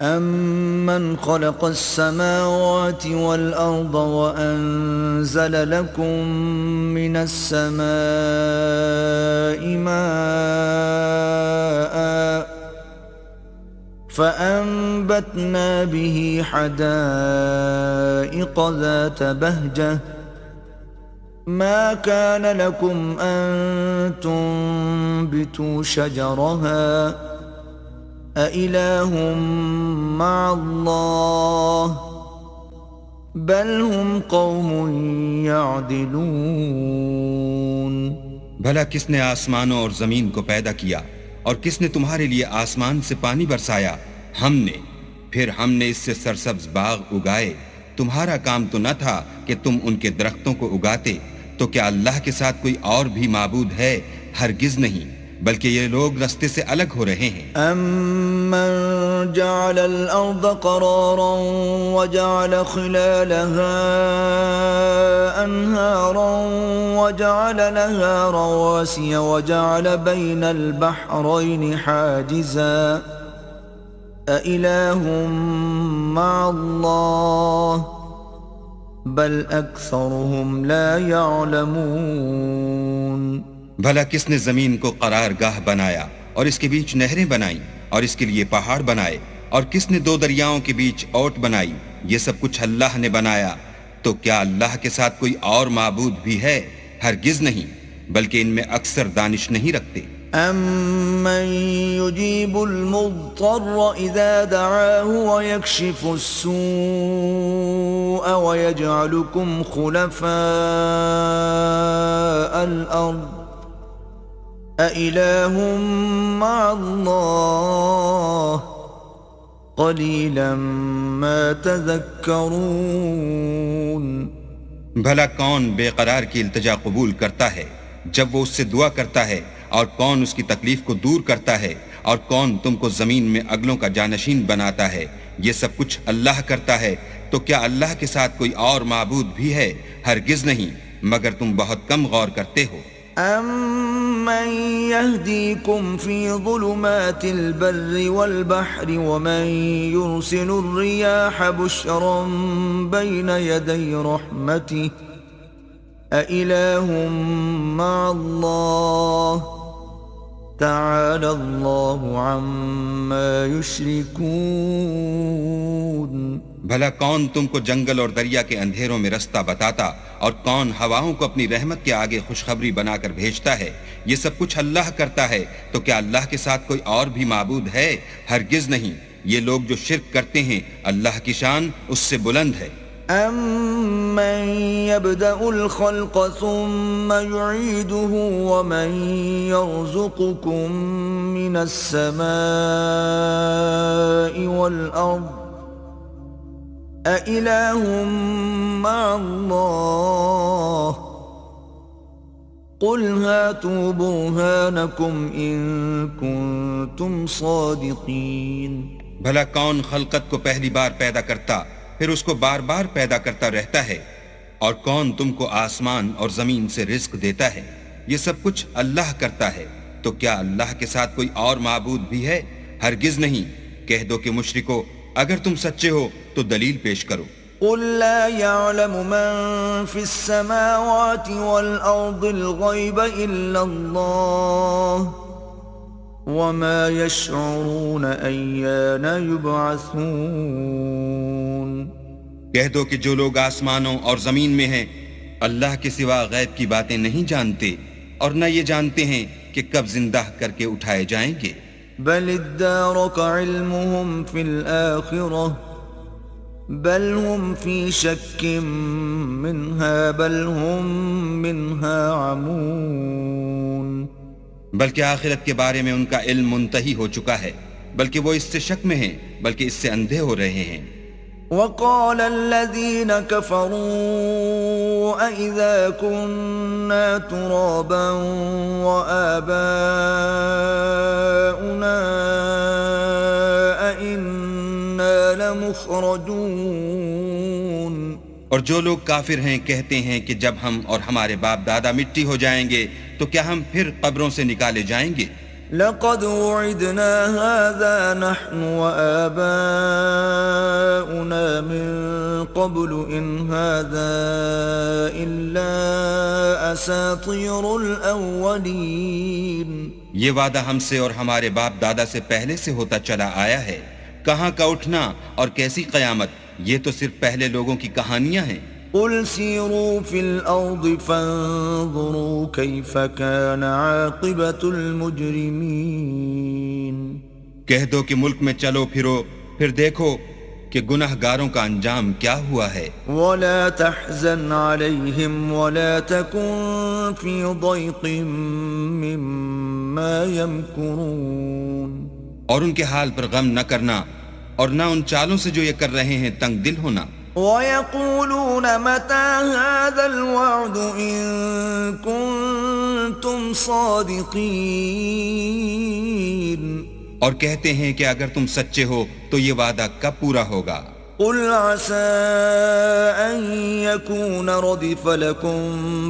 أَمَّنْ خَلَقَ السَّمَاوَاتِ وَالْأَرْضَ وَأَنزَلَ لَكُم مِّنَ السَّمَاءِ مَاءً فَأَنبَتْنَا بِهِ حَدَائِقَ ذَاتَ بَهْجَةٍ مَا كَانَ لَكُمْ أَن تُنبِتُوا شَجَرَهَا أَإِلَٰهٌ مَّعَ اللَّهِ بَلْ هُمْ قَوْمٌ يَعْدِلُونَ۔ بھلا کس نے آسمانوں اور زمین کو پیدا کیا، اور کس نے تمہارے لیے آسمان سے پانی برسایا؟ ہم نے، پھر ہم نے اس سے سرسبز باغ اگائے۔ تمہارا کام تو نہ تھا کہ تم ان کے درختوں کو اگاتے، تو کیا اللہ کے ساتھ کوئی اور بھی معبود ہے؟ ہرگز نہیں، بلکہ یہ لوگ رستے سے الگ ہو رہے ہیں۔ أَمَّن جَعَلَ الْأَرْضَ قَرَارًا وَجَعَلَ خِلَالَهَا أَنْهَارًا وَجَعَلَ لَهَا رَوَاسِيَ وَجَعَلَ بَيْنَ الْبَحْرَيْنِ حَاجِزًا أَإِلَٰهٌ مَّعَ اللَّهِ بَلْ أَكْثَرُهُمْ لَا يَعْلَمُونَ۔ بھلا کس نے زمین کو قرار گاہ بنایا اور اس کے بیچ نہریں بنائیں اور اس کے لیے پہاڑ بنائے، اور کس نے دو دریاؤں کے بیچ اوٹ بنائی؟ یہ سب کچھ اللہ نے بنایا، تو کیا اللہ کے ساتھ کوئی اور معبود بھی ہے؟ ہرگز نہیں، بلکہ ان میں اکثر دانش نہیں رکھتے۔ أَمَّن يُجِيبُ الْمُضْطَرَّ إِذَا دَعَاهُ وَيَكْشِفُ السُّوءَ وَيَجْعَلُكُمْ خُلَفَاءَ الْأَرْضِ أَإِلَٰهٌ مَّعَ اللَّهِ قَلِيلًا مَا تَذَكَّرُونَ۔ بھلا کون بے قرار کی التجا قبول کرتا ہے جب وہ اس سے دعا کرتا ہے، اور کون اس کی تکلیف کو دور کرتا ہے، اور کون تم کو زمین میں اگلوں کا جانشین بناتا ہے؟ یہ سب کچھ اللہ کرتا ہے، تو کیا اللہ کے ساتھ کوئی اور معبود بھی ہے؟ ہرگز نہیں، مگر تم بہت کم غور کرتے ہو۔ أَمَّن يَهْدِيكُمْ فِي ظُلُمَاتِ الْبَرِّ وَالْبَحْرِ وَمَن يُرْسِلُ الرِّيَاحَ بُشْرًا بَيْنَ يَدَيْ رَحْمَتِهِ أَإِلَٰهٌ مَّعَ اللَّهِ تَعَالَى اللَّهُ عَمَّا يُشْرِكُونَ۔ بھلا کون تم کو جنگل اور دریا کے اندھیروں میں رستہ بتاتا، اور کون ہواؤں کو اپنی رحمت کے آگے خوشخبری بنا کر بھیجتا ہے؟ یہ سب کچھ اللہ کرتا ہے، تو کیا اللہ کے ساتھ کوئی اور بھی معبود ہے؟ ہرگز نہیں، یہ لوگ جو شرک کرتے ہیں اللہ کی شان اس سے بلند ہے۔ أَمَّن يَبْدَأُ الْخَلْقَ ثُمَّ يُعِيدُهُ وَمَن يَرْزُقُكُم مِّنَ السَّمَاءِ وَالْأَرْضِ أَإِلَٰهٌ مَّعَ اللَّهِ قُلْ هَاتُوا بُرْهَانَكُمْ إِن كُنتُمْ صَادِقِينَ۔ بھلا کون خلقت کو پہلی بار پیدا کرتا پھر اس کو بار بار پیدا کرتا رہتا ہے؟ اور کون تم کو آسمان اور زمین سے رزق دیتا ہے؟ یہ سب کچھ اللہ کرتا ہے، تو کیا اللہ کے ساتھ کوئی اور معبود بھی ہے؟ ہرگز نہیں، کہہ دو کہ مشرکو اگر تم سچے ہو تو دلیل پیش کرو۔ قُل لَّا يَعْلَمُ مَن فِي السَّمَاوَاتِ وَالْأَرْضِ الْغَيْبَ إِلَّا اللَّهُ وَمَا يَشْعُرُونَ أَيَّانَ يُبْعَثُونَ۔ کہہ دو کہ جو لوگ آسمانوں اور زمین میں ہیں اللہ کے سوا غیب کی باتیں نہیں جانتے، اور نہ یہ جانتے ہیں کہ کب زندہ کر کے اٹھائے جائیں گے۔ بل ادارك علمهم في الآخرة بل هم في شك منها بل هم منها عمون۔ بلکہ آخرت کے بارے میں ان کا علم منتہی ہو چکا ہے، بلکہ وہ اس سے شک میں ہیں، بلکہ اس سے اندھے ہو رہے ہیں۔ وقال الذين كفروا أإذا كنا ترابا وآباؤنا أإنا لمخرجون۔ اور جو لوگ کافر ہیں کہتے ہیں کہ جب ہم اور ہمارے باپ دادا مٹی ہو جائیں گے تو کیا ہم پھر قبروں سے نکالے جائیں گے؟ لقد وعدنا هذا نحن وآباؤنا من قبل إن هذا إلا أساطير الأولين. یہ وعدہ ہم سے اور ہمارے باپ دادا سے پہلے سے ہوتا چلا آیا ہے. کہاں کا اٹھنا اور کیسی قیامت، یہ تو صرف پہلے لوگوں کی کہانیاں ہیں. قل سیروا فی الارض فانظروا کیف کان عاقبت المجرمین. کہہ دو کہ ملک میں چلو پھرو، پھر دیکھو کہ گنہگاروں کا انجام کیا ہوا ہے. ولا تحزن علیہم ولا تکن فی ضیق مما یمکرون. اور ان کے حال پر غم نہ کرنا اور نہ ان چالوں سے جو یہ کر رہے ہیں تنگ دل ہونا. وَيَقُولُونَ مَتَى هَذَا الْوَعْدُ إِن كُنتُمْ صَادِقِينَ. اور کہتے ہیں کہ اگر تم سچے ہو تو یہ وعدہ کب پورا ہوگا. قُلْ عَسَىٰ أَن يَكُونَ رَدِفَ لَكُمْ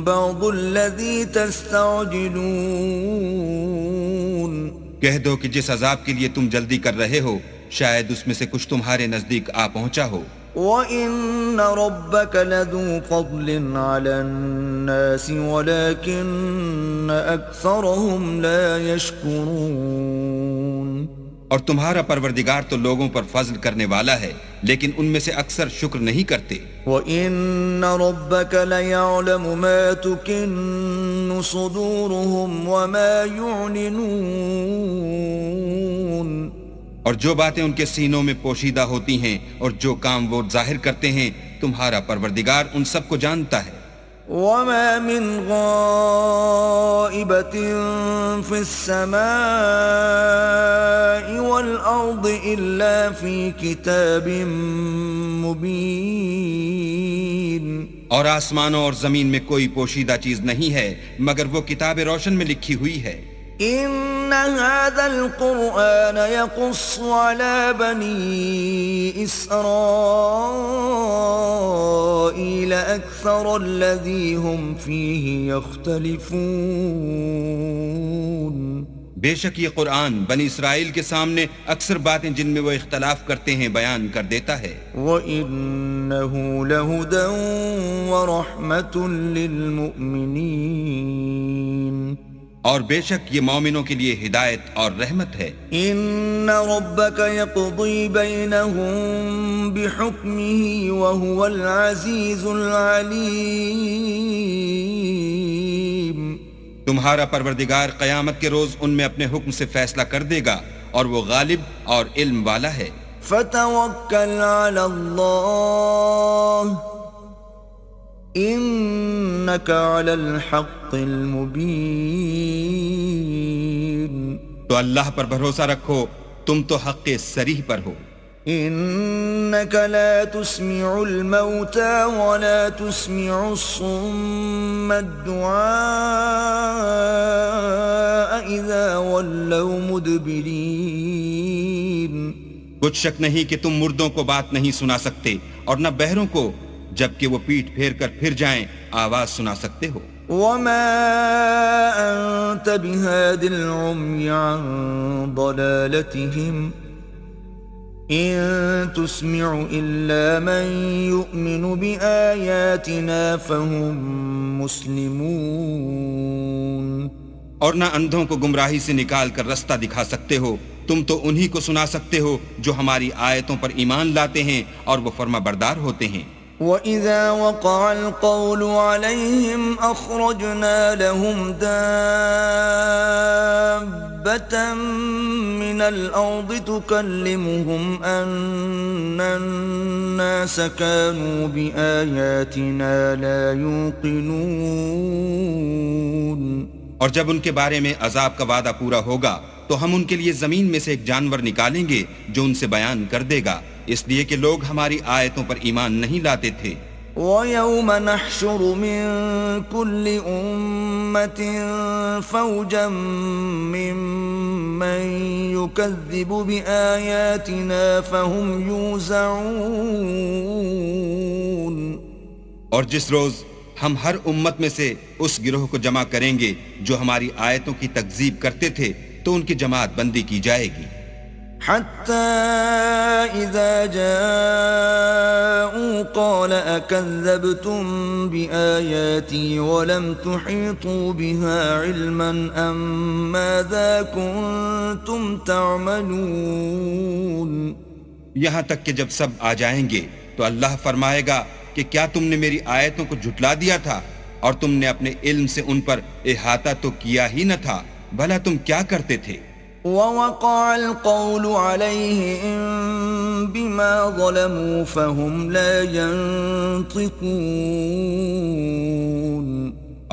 بَعْضُ الَّذِي تَسْتَعْجِلُونَ. کہہ دو کہ جس عذاب کے لیے تم جلدی کر رہے ہو شاید اس میں سے کچھ تمہارے نزدیک آ پہنچا ہو. وَإِنَّ رَبَّكَ لَذُو فَضْلٍ عَلَى النَّاسِ وَلَكِنَّ أَكْثَرَهُمْ لَا يَشْكُرُونَ. اور تمہارا پروردگار تو لوگوں پر فضل کرنے والا ہے لیکن ان میں سے اکثر شکر نہیں کرتے. وَإِنَّ رَبَّكَ لَيَعْلَمُ مَا تُكِنُّ صُدُورُهُمْ وَمَا يُعْلِنُونَ. اور جو باتیں ان کے سینوں میں پوشیدہ ہوتی ہیں اور جو کام وہ ظاہر کرتے ہیں تمہارا پروردگار ان سب کو جانتا ہے. وَمَا مِنْ غَائِبَةٍ فِي السَّمَاءِ وَالْأَرْضِ إِلَّا فِي كِتَابٍ مُبِينٍ. اور آسمانوں اور زمین میں کوئی پوشیدہ چیز نہیں ہے مگر وہ کتاب روشن میں لکھی ہوئی ہے. إن هذا القرآن يقص على بني إسرائيل أكثر الذي هم فيه يختلفون. بے شک یہ قرآن بنی اسرائیل کے سامنے اکثر باتیں جن میں وہ اختلاف کرتے ہیں بیان کر دیتا ہے. وَإِنَّهُ لَهُدًى وَرَحْمَةٌ لِّلْمُؤْمِنِينَ. اور بے شک یہ مومنوں کے لیے ہدایت اور رحمت ہے. ان ربك يقضي بينهم بحكمه وهو العزيز العليم. تمہارا پروردگار قیامت کے روز ان میں اپنے حکم سے فیصلہ کر دے گا اور وہ غالب اور علم والا ہے. فتوکل علی اللہ انک علی الحق المبین. تو اللہ پر بھروسہ رکھو تم تو حق صریح پر ہو. انک لا تسمع الموتى ولا تسمع الصم الدعاء اذا ولوا مدبرین. کچھ شک نہیں کہ تم مردوں کو بات نہیں سنا سکتے اور نہ بہروں کو جبکہ وہ پیٹھ پھیر کر پھر جائیں آواز سنا سکتے ہو. وما انت بهاد العمي عن ضلالتهم ان تسمع الا من يؤمن بآياتنا فهم مسلمون. اور نہ اندھوں کو گمراہی سے نکال کر رستہ دکھا سکتے ہو، تم تو انہی کو سنا سکتے ہو جو ہماری آیتوں پر ایمان لاتے ہیں اور وہ فرما بردار ہوتے ہیں. وَإِذَا وَقَعَ الْقَوْلُ عَلَيْهِمْ أَخْرَجْنَا لَهُمْ دَابَّةً مِّنَ الْأَرْضِ تُكَلِّمُهُمْ أَنَّ النَّاسَ كَانُوا بِآيَاتِنَا لَا يُوقِنُونَ. اور جب ان کے بارے میں عذاب کا وعدہ پورا ہوگا تو ہم ان کے لیے زمین میں سے ایک جانور نکالیں گے جو ان سے بیان کر دے گا، اس لیے کہ لوگ ہماری آیتوں پر ایمان نہیں لاتے تھے. وَيَوْمَ نَحْشُرُ مِن كُلِّ أُمَّةٍ فَوْجًا مِّمَّن يُكَذِّبُ بِآيَاتِنَا فَهُمْ يُوزَعُونَ. اور جس روز ہم ہر امت میں سے اس گروہ کو جمع کریں گے جو ہماری آیتوں کی تکذیب کرتے تھے تو ان کی جماعت بندی کی جائے گی، حتى إذا جاءوا قال أكذبتم بآياتي ولم تحيطوا بها علما أم ماذا كنتم تعملون. یہاں تک کہ جب سب آ جائیں گے تو اللہ فرمائے گا کہ کیا تم نے میری آیتوں کو جھٹلا دیا تھا اور تم نے اپنے علم سے ان پر احاطہ تو کیا ہی نہ تھا، بھلا تم کیا کرتے تھے؟ ووقع القول عليهم بما ظلموا فهم لا ينطقون.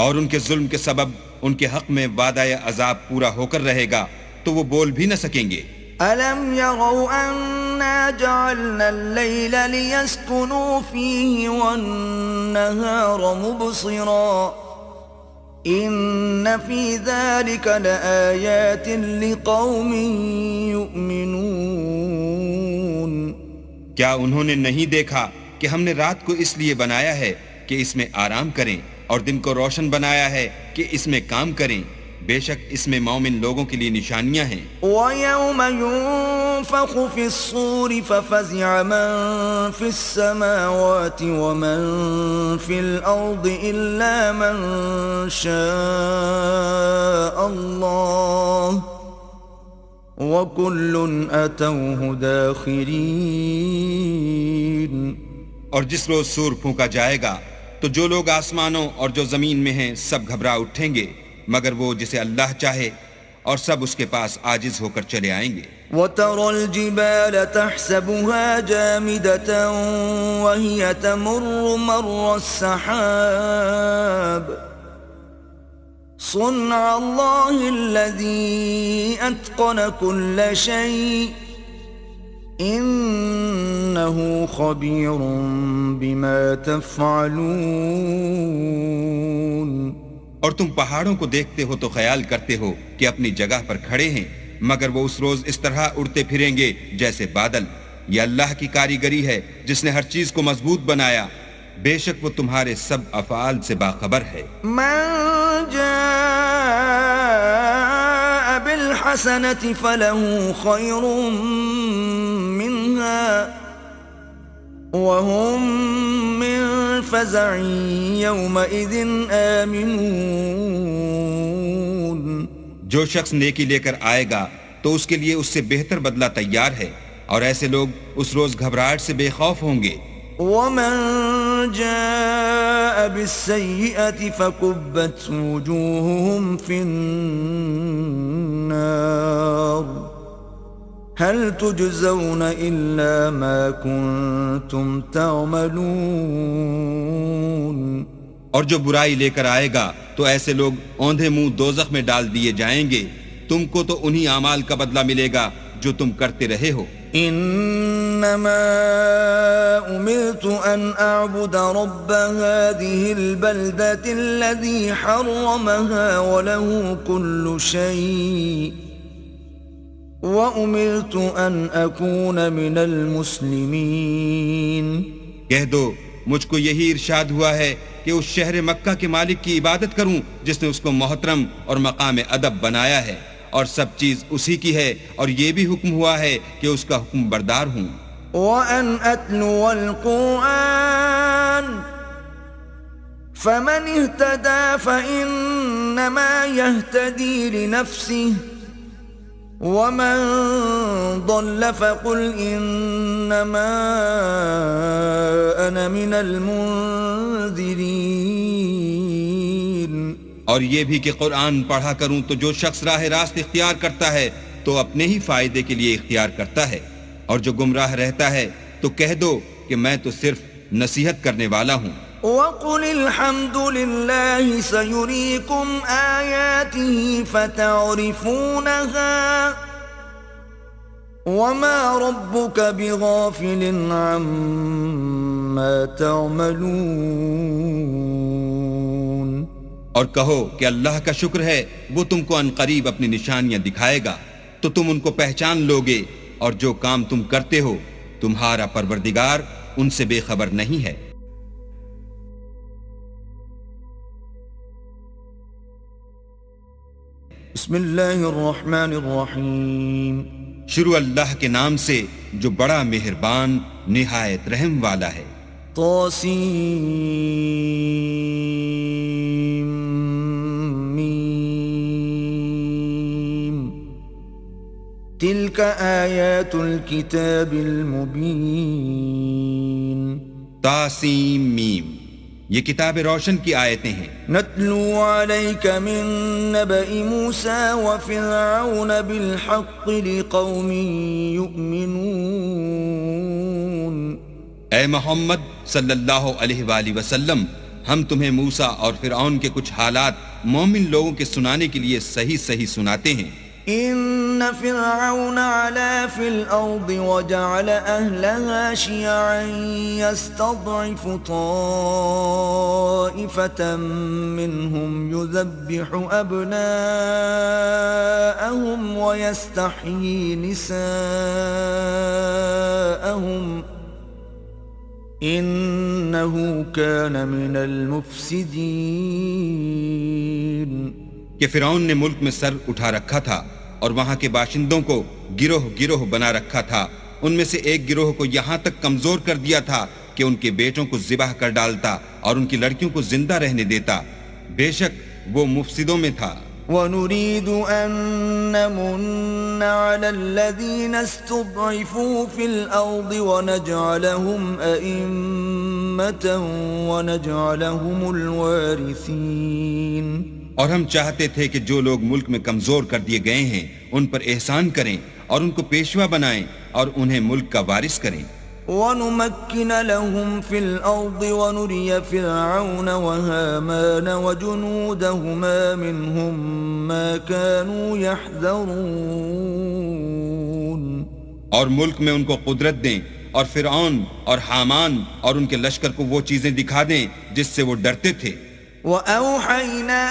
اور ان کے ظلم کے سبب ان کے حق میں وعدہ عذاب پورا ہو کر رہے گا تو وہ بول بھی نہ سکیں گے. ألم يروا أنا جعلنا الليل ليسكنوا فيه والنهار مبصرا إن في ذلك لآيات لقوم يؤمنون. کیا انہوں نے نہیں دیکھا کہ ہم نے رات کو اس لیے بنایا ہے کہ اس میں آرام کریں اور دن کو روشن بنایا ہے کہ اس میں کام کریں، بے شک اس میں مومن لوگوں کے لیے نشانیاں ہیں. وَيَوْمَ يُنفَخُ فِي الصُّورِ فَفَزِعَ مَن فِي السَّمَاوَاتِ وَمَن فِي الْأَرْضِ إِلَّا مَن شَاءَ اللَّهُ وَكُلٌّ أَتَوْهُ دَاخِرِينَ. اور جس روز سور پھونکا جائے گا تو جو لوگ آسمانوں اور جو زمین میں ہیں سب گھبرا اٹھیں گے مگر وہ جسے اللہ چاہے، اور سب اس کے پاس عاجز ہو کر چلے آئیں گے. وَتَرَى الْجِبَالَ تَحْسَبُهَا جَامِدَةً وَهِيَ تَمُرُّ مَرَّ السَّحَابِ صُنْعَ اللَّهِ الَّذِي أَتْقَنَ كُلَّ شَيْءٍ إِنَّهُ خَبِيرٌ بِمَا تَفْعَلُونَ. اور تم پہاڑوں کو دیکھتے ہو تو خیال کرتے ہو کہ اپنی جگہ پر کھڑے ہیں، مگر وہ اس روز اس طرح اڑتے پھریں گے جیسے بادل. یہ اللہ کی کاریگری ہے جس نے ہر چیز کو مضبوط بنایا، بے شک وہ تمہارے سب افعال سے باخبر ہے. من جاء بالحسنة فله خير منها وهم من فزع يومئذ آمنون. جو شخص نیکی لے کر آئے گا تو اس کے لیے اس سے بہتر بدلہ تیار ہے، اور ایسے لوگ اس روز گھبراہٹ سے بے خوف ہوں گے. ومن جاء بالسيئة فكبت وجوههم في النار هل تجزون إلا ما كنتم تعملون. اور جو برائی لے کر آئے گا تو ایسے لوگ اوندھے منہ دوزخ میں ڈال دیے جائیں گے، تم کو تو انہی اعمال کا بدلہ ملے گا جو تم کرتے رہے ہو. انما امرت ان اعبد رب هذه البلدة الذي حرمها وله كل شيء وامرت ان اكون من المسلمين. کہہ دو مجھ کو یہی ارشاد ہوا ہے کہ اس شہر مکہ کے مالک کی عبادت کروں جس نے اس کو محترم اور مقام ادب بنایا ہے، اور سب چیز اسی کی ہے، اور یہ بھی حکم ہوا ہے کہ اس کا حکم بردار ہوں. وَأَنْ أَتْلُوَ الْقُرْآنَ فَمَنِ اهْتَدَى فَإِنَّمَا يَهْتَدِي لِنَفْسِهِ وَمَنْ ضَلَّ فَقُلْ إِنَّمَا أَنَا مِنَ الْمُنذِرِينَ. اور یہ بھی کہ قرآن پڑھا کروں تو جو شخص راہ راست اختیار کرتا ہے تو اپنے ہی فائدے کے لیے اختیار کرتا ہے، اور جو گمراہ رہتا ہے تو کہہ دو کہ میں تو صرف نصیحت کرنے والا ہوں. وَقُلِ الْحَمْدُ لِلَّهِ سَيُرِيكُمْ آيَاتِهِ فَتَعْرِفُونَهَا وَمَا رَبُّكَ بِغَافِلٍ عَمَّا تَعْمَلُونَ. اور کہو کہ اللہ کا شکر ہے وہ تم کو عنقریب اپنی نشانیاں دکھائے گا تو تم ان کو پہچان لوگے، اور جو کام تم کرتے ہو تمہارا پروردگار ان سے بے خبر نہیں ہے. بسم اللہ الرحمن الرحیم شروع اللہ کے نام سے جو بڑا مہربان نہایت رحم والا ہے۔ طاسیم تلك آیات الکتاب المبین۔ تاسیم میم، یہ کتاب روشن کی آیتیں ہیں۔ نتلو علیک من نبأ موسیٰ وفرعون بالحق لقوم یؤمنون۔ اے محمد صلی اللہ علیہ وآلہ وسلم، ہم تمہیں موسیٰ اور فرعون کے کچھ حالات مومن لوگوں کے سنانے کے لیے صحیح صحیح سناتے ہیں۔ ان فرعون علا فی الارض وجعل اہلها شیعا یستضعف طائفة منهم یذبح ابناءهم ویستحیی نساءهم انه کان من المفسدین۔ کہ فرعون نے ملک میں سر اٹھا رکھا تھا اور وہاں کے باشندوں کو گروہ گروہ بنا رکھا تھا، ان میں سے ایک گروہ کو یہاں تک کمزور کر دیا تھا کہ ان کے بیٹوں کو ذبح کر ڈالتا اور ان کی لڑکیوں کو زندہ رہنے دیتا، بے شک وہ مفسدوں میں تھا۔ وَنُرِيدُ أَن نَّمُنَّ عَلَى الَّذِينَ اسْتُضْعِفُوا فِي الْأَرْضِ وَنَجْعَلَهُمْ أَئِمَّةً وَنَجْعَلَهُمُ الْوَارِثِينَ۔ اور ہم چاہتے تھے کہ جو لوگ ملک میں کمزور کر دیے گئے ہیں ان پر احسان کریں اور ان کو پیشوا بنائیں اور انہیں ملک کا وارث کریں۔ وَنُمَكِّنَ لَهُمْ فِي الْأَرْضِ وَنُرِيَ فِرْعَوْنَ وَهَامَانَ وَجُنُودَهُمَا مِنْهُمْ مَا كَانُوا يَحْذَرُونَ۔ اور ملک میں ان کو قدرت دیں اور فرعون اور حامان اور ان کے لشکر کو وہ چیزیں دکھا دیں جس سے وہ ڈرتے تھے۔ وَأَوْحَيْنَا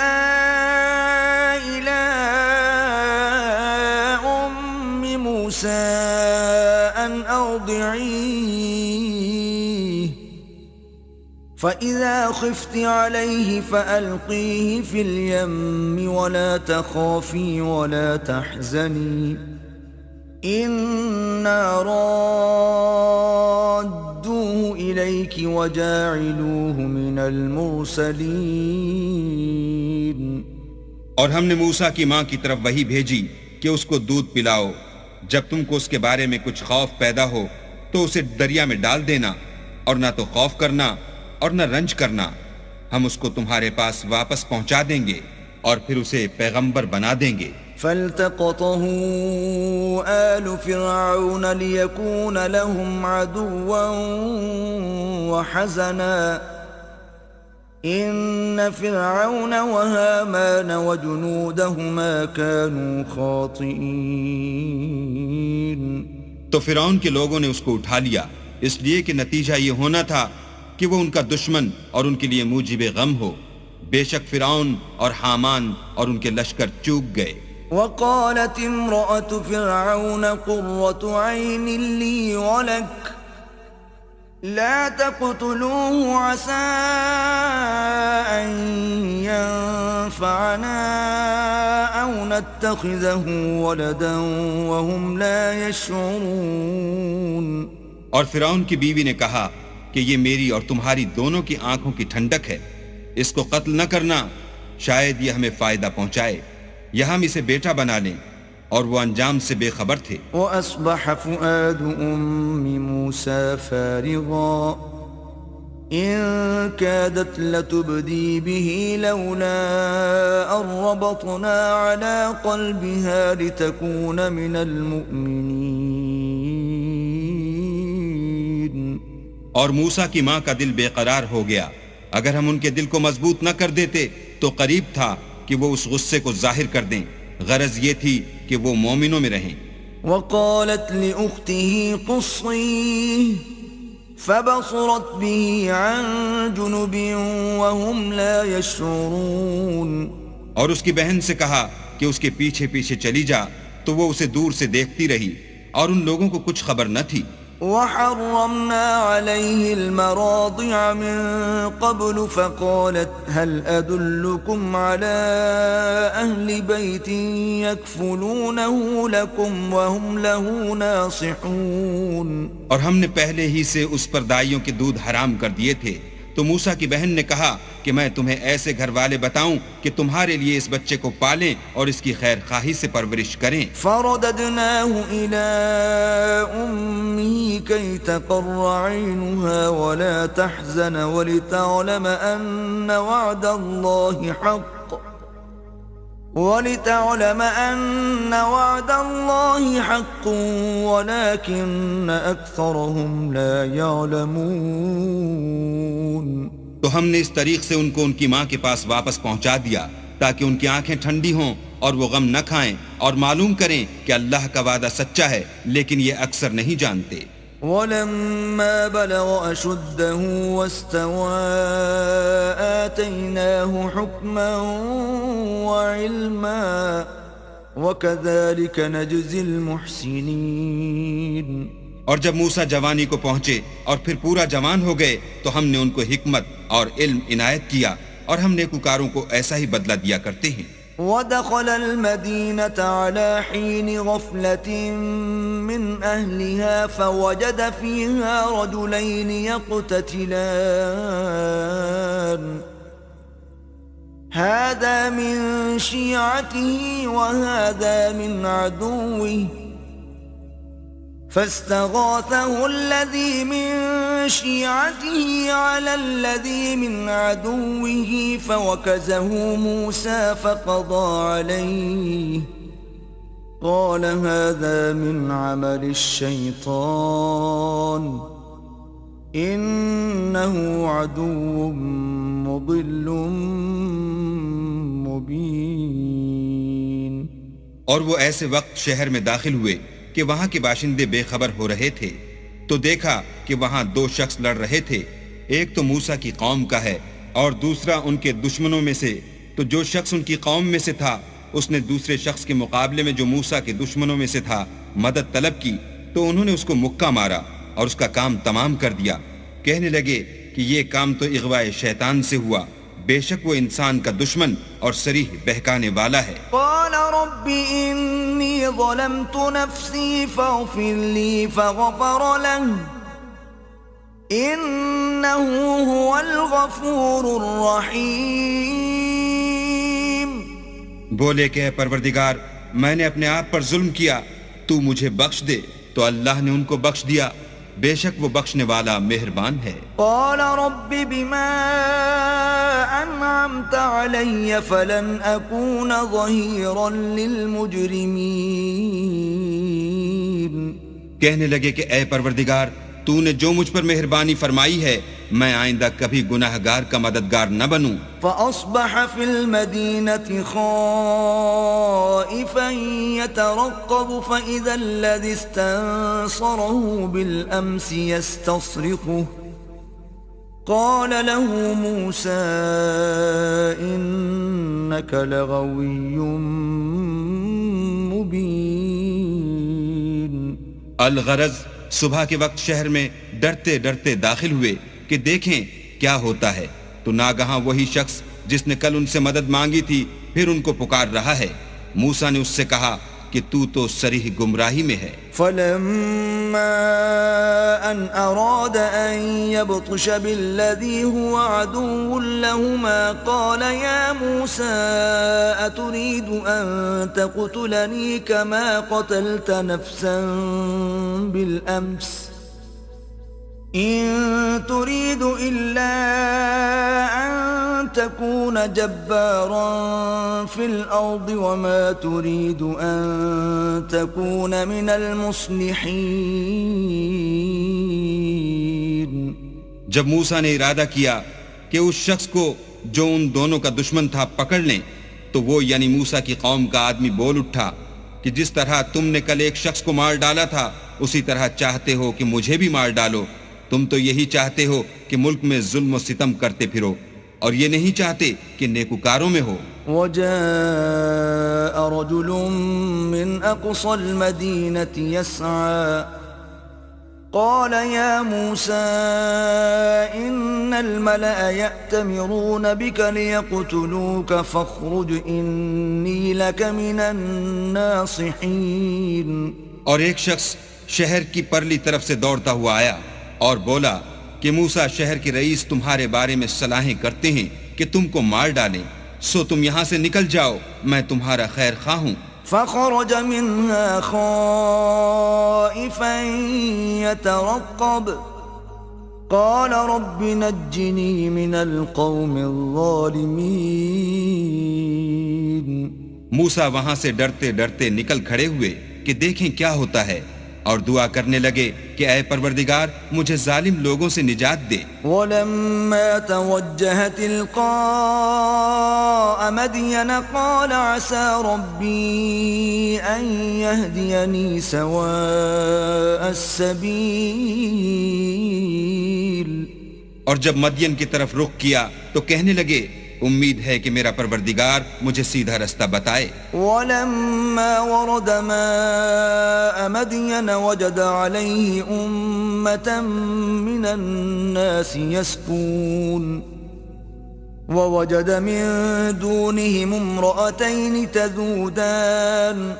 إِلَىٰ أُمِّ مُوسَىٰ أَنْ أَرْضِعِيهِ فَإِذَا خِفْتِ عَلَيْهِ فَأَلْقِيهِ فِي الْيَمِّ وَلَا تَخَافِي وَلَا تَحْزَنِي إِنَّا رَادُّوهُ إِلَيْكِ وَجَاعِلُوهُ مِنَ الْمُرْسَلِينَ۔ اور ہم نے موسیٰ کی ماں کی طرف وحی بھیجی کہ اس کو دودھ پلاؤ، جب تم کو اس کے بارے میں کچھ خوف پیدا ہو تو اسے دریا میں ڈال دینا، اور نہ تو خوف کرنا اور نہ رنج کرنا، ہم اس کو تمہارے پاس واپس پہنچا دیں گے اور پھر اسے پیغمبر بنا دیں گے۔ فَالْتَقَطَهُ آلُ فِرْعَوْنَ لِيَكُونَ لَهُمْ عَدُوًّا وَحَزَنًا إِنَّ فِرْعَوْنَ وَهَامَانَ وَجُنُودَهُمَا كَانُوا خَاطِئِينَ۔ تو فرعون کے لوگوں نے اس کو اٹھا لیا، اس لیے کہ نتیجہ یہ ہونا تھا کہ وہ ان کا دشمن اور ان کے لیے موجب غم ہو، بے شک فرعون اور حامان اور ان کے لشکر چوک گئے۔ وقالت امرأة فرعون قرة عين لي ولك لا تقتلوه عسى أن ينفعنا أو نتخذه ولدا وهم لا يشعرون۔ اور فرعون کی بیوی نے کہا کہ یہ میری اور تمہاری دونوں کی آنکھوں کی ٹھنڈک ہے، اس کو قتل نہ کرنا، شاید یہ ہمیں فائدہ پہنچائے یا ہم اسے بیٹا بنا لیں، اور وہ انجام سے بے خبر تھے۔ وَأَصْبَحَ فُؤَادُ أُمِّ مُوسَىٰ فَارِغًا إِن كَادَتْ لَتُبْدِي بِهِ لَوْلَا أَن رَّبَطْنَا عَلَىٰ قَلْبِهَا لِتَكُونَ مِنَ الْمُؤْمِنِينَ۔ اور موسیٰ کی ماں کا دل بے قرار ہو گیا، اگر ہم ان کے دل کو مضبوط نہ کر دیتے تو قریب تھا کہ وہ اس غصے کو ظاہر کر دیں، غرض یہ تھی کہ وہ مومنوں میں رہیں۔ وقالت لأخته قصيه فبصرت به عن جنب وهم لا يشعرون۔ اور اس کی بہن سے کہا کہ اس کے پیچھے پیچھے چلی جا، تو وہ اسے دور سے دیکھتی رہی اور ان لوگوں کو کچھ خبر نہ تھی۔ وحرمنا عليه المراضع من قبل فقالت هل أدلكم على أهل بيت يكفلونه لكم وهم له ناصحون. اور ہم نے پہلے ہی سے اس پر دائیوں کے دودھ حرام کر دیے تھے. تو موسیٰ کی بہن نے کہا کہ میں تمہیں ایسے گھر والے بتاؤں کہ تمہارے لیے اس بچے کو پالیں اور اس کی خیر خواہی سے پرورش کریں. فرددناه إلى أمه كي تقر عينها ولا تحزن ولتعلم أن وعد الله حق ولكن أكثرهم لا يعلمون. تو ہم نے اس طریق سے ان کو ان کی ماں کے پاس واپس پہنچا دیا تاکہ ان کی آنکھیں ٹھنڈی ہوں اور وہ غم نہ کھائیں اور معلوم کریں کہ اللہ کا وعدہ سچا ہے، لیکن یہ اکثر نہیں جانتے. وَلَمَّا بَلَغَ أَشُدَّهُ وَاسْتَوَى آتَيْنَاهُ حُكْمًا وَعِلْمًا وَكَذَلِكَ نَجْزِي الْمُحْسِنِينَ. اور جب موسیٰ جوانی کو پہنچے اور پھر پورا جوان ہو گئے تو ہم نے ان کو حکمت اور علم عنایت کیا اور ہم نیکوکاروں کو ایسا ہی بدلہ دیا کرتے ہیں. ودخل المدينة على حين غفلة من أهلها فوجد فيها رجلين يقتتلان هذا من شيعته وهذا من عدوه فاستغاثه الذي من شيعته على الذي من عدوه فوكزه موسى فقضى عليه قال هذا من عمل الشيطان إنه عدو مضل مبين. اور وہ ایسے وقت شہر میں داخل ہوئے کہ وہاں کے باشندے بے خبر ہو رہے تھے تو دیکھا کہ وہاں دو شخص لڑ رہے تھے، ایک تو موسیٰ کی قوم کا ہے اور دوسرا ان کے دشمنوں میں سے. تو جو شخص ان کی قوم میں سے تھا اس نے دوسرے شخص کے مقابلے میں جو موسیٰ کے دشمنوں میں سے تھا مدد طلب کی تو انہوں نے اس کو مکہ مارا اور اس کا کام تمام کر دیا. کہنے لگے کہ یہ کام تو اغواء شیطان سے ہوا، بے شک وہ انسان کا دشمن اور صریح بہکانے والا ہے. قال رب انی ظلمت نفسی فاغفر لی فغفر له انه هو الغفور الرحیم. بولے کہ اے پروردگار میں نے اپنے آپ پر ظلم کیا، تو مجھے بخش دے. تو اللہ نے ان کو بخش دیا، بے شک وہ بخشنے والا مہربان ہے. قال رب بما انعمت علی فلن اکون ظہیرا للمجرمین. کہنے لگے کہ اے پروردگار تو نے جو مجھ پر مہربانی فرمائی ہے میں آئندہ کبھی گناہگار کا مددگار نہ بنوں. فأصبح في المدينة خائفا يترقب فإذا الذي استنصره بالأمس يستصرخه قال له موسى إنك لغوي مبين. الغرض صبح کے وقت شہر میں ڈرتے ڈرتے داخل ہوئے کہ دیکھیں کیا ہوتا ہے تو ناگہاں وہی شخص جس نے کل ان سے مدد مانگی تھی پھر ان کو پکار رہا ہے. موسیٰ نے اس سے کہا کہ تو صریح گمراہی میں ہے. فلما ان اراد ان يبطش بالذي هو عدو لهما قال يا موسى اتريد ان تقتلني كما قتلت نفسا بالامس إن تريد إلا أن تكون جبارا في الأرض وما تريد أن تكون من المصلحين. جب موسیٰ نے ارادہ کیا کہ اس شخص کو جو ان دونوں کا دشمن تھا پکڑ لیں تو وہ یعنی موسیٰ کی قوم کا آدمی بول اٹھا کہ جس طرح تم نے کل ایک شخص کو مار ڈالا تھا اسی طرح چاہتے ہو کہ مجھے بھی مار ڈالو. تم تو یہی چاہتے ہو کہ ملک میں ظلم و ستم کرتے پھرو اور یہ نہیں چاہتے کہ نیکوکاروں میں ہو. وجاء رجل من أقصى المدينة يسعى قال يا موسى إن الملأ يأتمرون بك ليقتلوك فاخرج إني لك من الناصحين. اور ایک شخص شہر کی پرلی طرف سے دوڑتا ہوا آیا اور بولا کہ موسیٰ شہر کے رئیس تمہارے بارے میں صلاحیں کرتے ہیں کہ تم کو مار ڈالیں، سو تم یہاں سے نکل جاؤ، میں تمہارا خیر خواہ ہوں. فخرج منها خائفا يترقب قال رب نجني من القوم الظالمين. موسیٰ وہاں سے ڈرتے ڈرتے نکل کھڑے ہوئے کہ دیکھیں کیا ہوتا ہے، اور دعا کرنے لگے کہ اے پروردگار مجھے ظالم لوگوں سے نجات دے. ولما توجه تلقاء مدين قال عسى ربي أن يهديني سواء السبيل. اور جب مدین کی طرف رخ کیا تو کہنے لگے امید ہے کہ میرا پروردگار مجھے سیدھا رستہ بتائے. ولما ورد ماء مدين وجد عليه أمة من الناس يسكون ووجد من دونهم امرأتين تذودان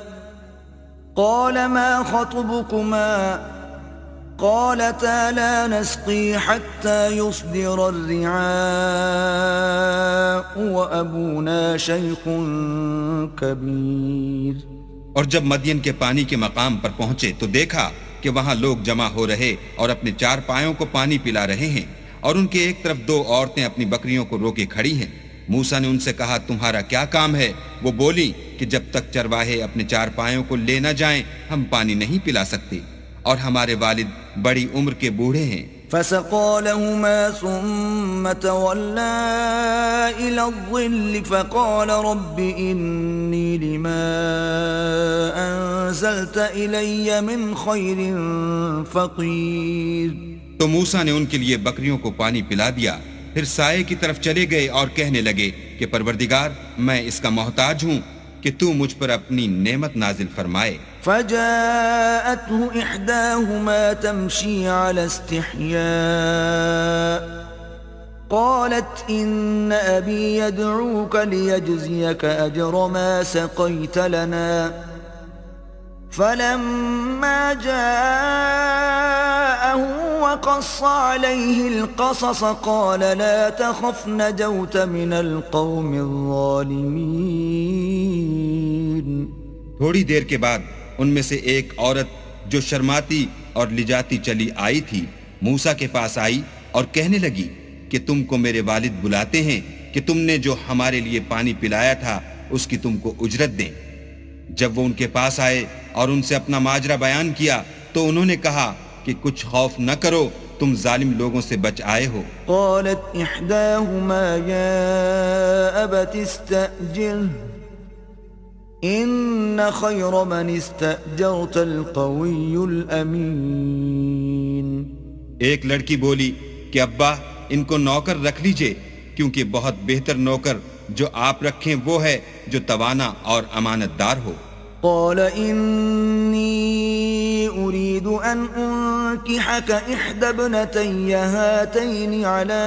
قال ما خطبكما قالتا لا نسقي حتى يصدر الرعاء وأبونا شيخ كبير. اور جب مدین کے پانی کے مقام پر پہنچے تو دیکھا کہ وہاں لوگ جمع ہو رہے اور اپنے چار پایوں کو پانی پلا رہے ہیں، اور ان کے ایک طرف دو عورتیں اپنی بکریوں کو روکے کھڑی ہیں. موسیٰ نے ان سے کہا تمہارا کیا کام ہے؟ وہ بولی کہ جب تک چرواہے اپنے چار پایوں کو لے نہ جائیں ہم پانی نہیں پلا سکتے، اور ہمارے والد بڑی عمر کے بوڑھے ہیں. فسقى لهما ثم تولى إلى الظل فقال رب إني لما أنزلت إلي من خير فقير. تو موسیٰ نے ان کے لیے بکریوں کو پانی پلا دیا، پھر سائے کی طرف چلے گئے اور کہنے لگے کہ پروردگار میں اس کا محتاج ہوں کہ تو مجھ پر اپنی نعمت نازل فرمائے. فجاءته إحداهما تمشي على استحياء قالت إن أبي يدعوك ليجزيك أجر ما سقيت لنا. فلما جاءه وقص عليه القصص قال لا تخف نجوت من القوم الظالمين. تھوڑی دیر کے بعد ان میں سے ایک عورت جو شرماتی اور لجاتی چلی آئی تھی موسیٰ کے پاس آئی اور کہنے لگی کہ تم کو میرے والد بلاتے ہیں کہ تم نے جو ہمارے لیے پانی پلایا تھا اس کی تم کو اجرت دیں. جب وہ ان کے پاس آئے اور ان سے اپنا ماجرا بیان کیا تو انہوں نے کہا کہ کچھ خوف نہ کرو، تم ظالم لوگوں سے بچ آئے ہو. قالت احداهما يا ابت استأجره ان خير من استأجرت القوي الامين. ایک لڑکی بولی کہ ابا ان کو نوکر رکھ لیجئے، کیونکہ بہت بہتر نوکر جو آپ رکھیں وہ ہے جو توانا اور امانت دار ہو. قال إني أريد أن أنكحك إحدى ابنتي هاتين على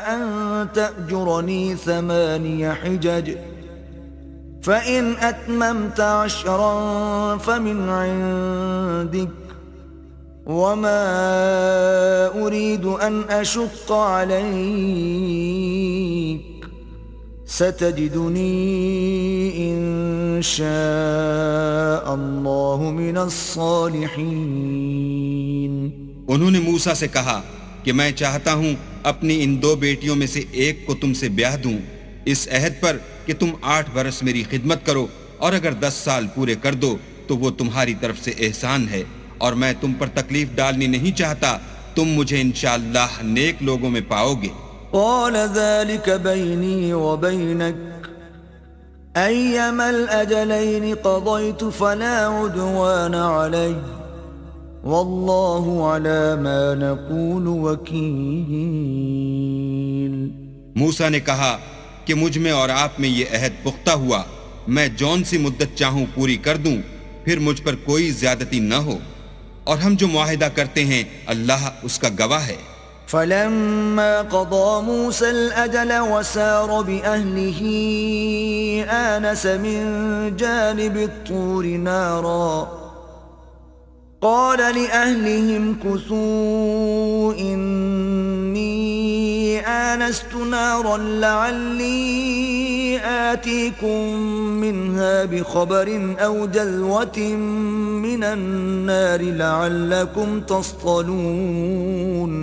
أن تأجرني 8 حجج فإن أتممت 10 فمن عندك وما أريد أن أشق عليك ستجدني إن شاء الله من الصالحين. انہوں نے موسیٰ سے کہا کہ میں چاہتا ہوں اپنی ان 2 بیٹیوں میں سے ایک کو تم سے بیاہ دوں اس عہد پر کہ تم 8 برس میری خدمت کرو، اور اگر 10 سال پورے کر دو تو وہ تمہاری طرف سے احسان ہے، اور میں تم پر تکلیف ڈالنی نہیں چاہتا، تم مجھے انشاءاللہ نیک لوگوں میں پاؤ گے. قال ذلك بيني وبينك أيما الأجلين قضيت فلا عدوان علي والله على ما نقول وكيل. موسیٰ نے کہا کہ مجھ میں اور آپ میں یہ عہد پختہ ہوا، میں جون سی مدت چاہوں پوری کر دوں، پھر مجھ پر کوئی زیادتی نہ ہو، اور ہم جو معاہدہ کرتے ہیں اللہ اس کا گواہ ہے۔ فلما قضى موسى الأجل وسار بأهله آنس من جانب الطور نارا قال لأهلهم كثوا إني آنست نارا لعلي آتيكم منها بخبر أو جذوة من النار لعلكم تصطلون۔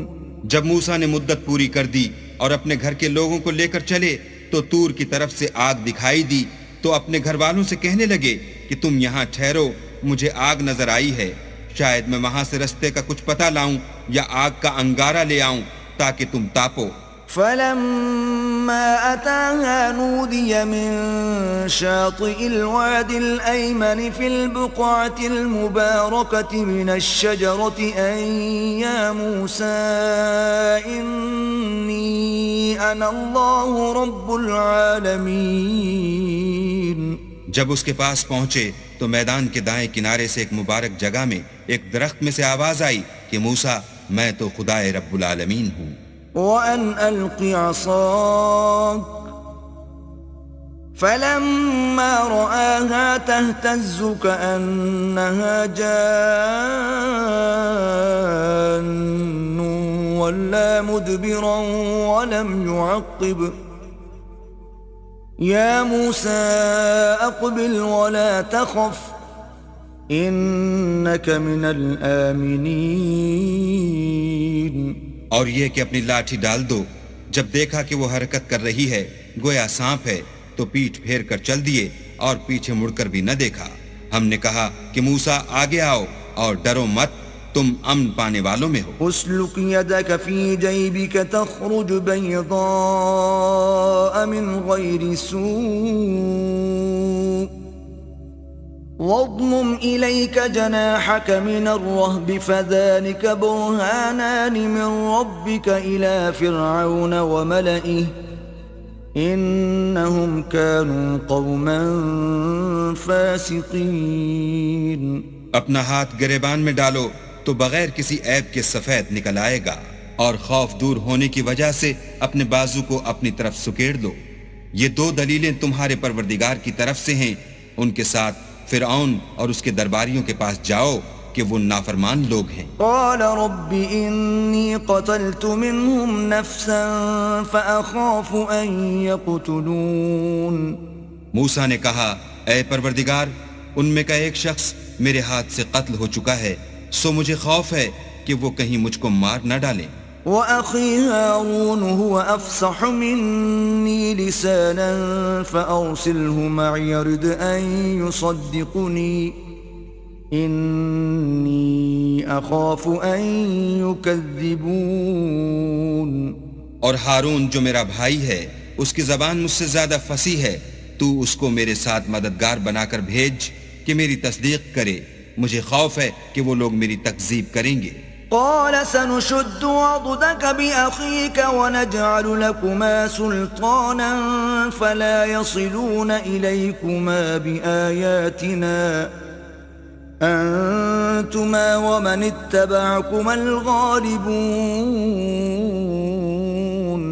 جب موسیٰ نے مدت پوری کر دی اور اپنے گھر کے لوگوں کو لے کر چلے تو طور کی طرف سے آگ دکھائی دی، تو اپنے گھر والوں سے کہنے لگے کہ تم یہاں ٹھہرو، مجھے آگ نظر آئی ہے، شاید میں وہاں سے رستے کا کچھ پتہ لاؤں یا آگ کا انگارہ لے آؤں تاکہ تم تاپو۔ فلما أتاها نودي من شاطئ الواد الأيمن في البقعة المباركة من الشجرة أن يا موسى إني أنا الله رب العالمين۔ جب اس کے پاس پہنچے تو میدان کے دائیں کنارے سے ایک مبارک جگہ میں ایک درخت میں سے آواز آئی کہ موسیٰ میں تو خدائے رب العالمین ہوں۔ وأن ألق عصاك فلما رآها تهتز كأنها جان ولا مدبرا ولم يعقب يا موسى أقبل ولا تخف إنك من الآمنين۔ اور یہ کہ اپنی لاٹھی ڈال دو۔ جب دیکھا کہ وہ حرکت کر رہی ہے گویا سانپ ہے تو پیٹھ پھیر کر چل دیے اور پیچھے مڑ کر بھی نہ دیکھا۔ ہم نے کہا کہ موسیٰ آگے آؤ اور ڈرو مت، تم امن پانے والوں میں ہو۔ اسلک یدک فی جیبک تخرج بیضاء من غیر سوء واضمم إليك جناحك من الرهب فذلك برهانان من ربك إلى فرعون وملئه إنهم كانوا قوما فاسقين۔ اپنا ہاتھ گریبان میں ڈالو تو بغیر کسی عیب کے سفید نکل آئے گا، اور خوف دور ہونے کی وجہ سے اپنے بازو کو اپنی طرف سکیڑ دو۔ یہ دو دلیلیں تمہارے پروردگار کی طرف سے ہیں، ان کے ساتھ فرعون اور اس کے درباریوں کے پاس جاؤ کہ وہ نافرمان لوگ ہیں۔ قال رب انی قتلت منهم نفسا فاخاف ان يقتلون۔ موسیٰ نے کہا اے پروردگار، ان میں کا ایک شخص میرے ہاتھ سے قتل ہو چکا ہے، سو مجھے خوف ہے کہ وہ کہیں مجھ کو مار نہ ڈالیں۔ وَأَخِي هَارُونُ هُوَ أَفْصَحُ مِنِّي لِسَانًا فَأَرْسِلْهُ مَعِيَ رِدْ أَن يُصَدِّقُنِي إِنِّي أَخَافُ أَن يُكَذِّبُونَ۔ اور ہارون جو میرا بھائی ہے اس کی زبان مجھ سے زیادہ فصیح ہے، تو اس کو میرے ساتھ مددگار بنا کر بھیج کہ میری تصدیق کرے، مجھے خوف ہے کہ وہ لوگ میری تکذیب کریں گے۔ قال سنشد عضدك بأخيك ونجعل لكما سلطانا فلا يصلون إليكما بآياتنا أنتما ومن اتبعكما الغالبون۔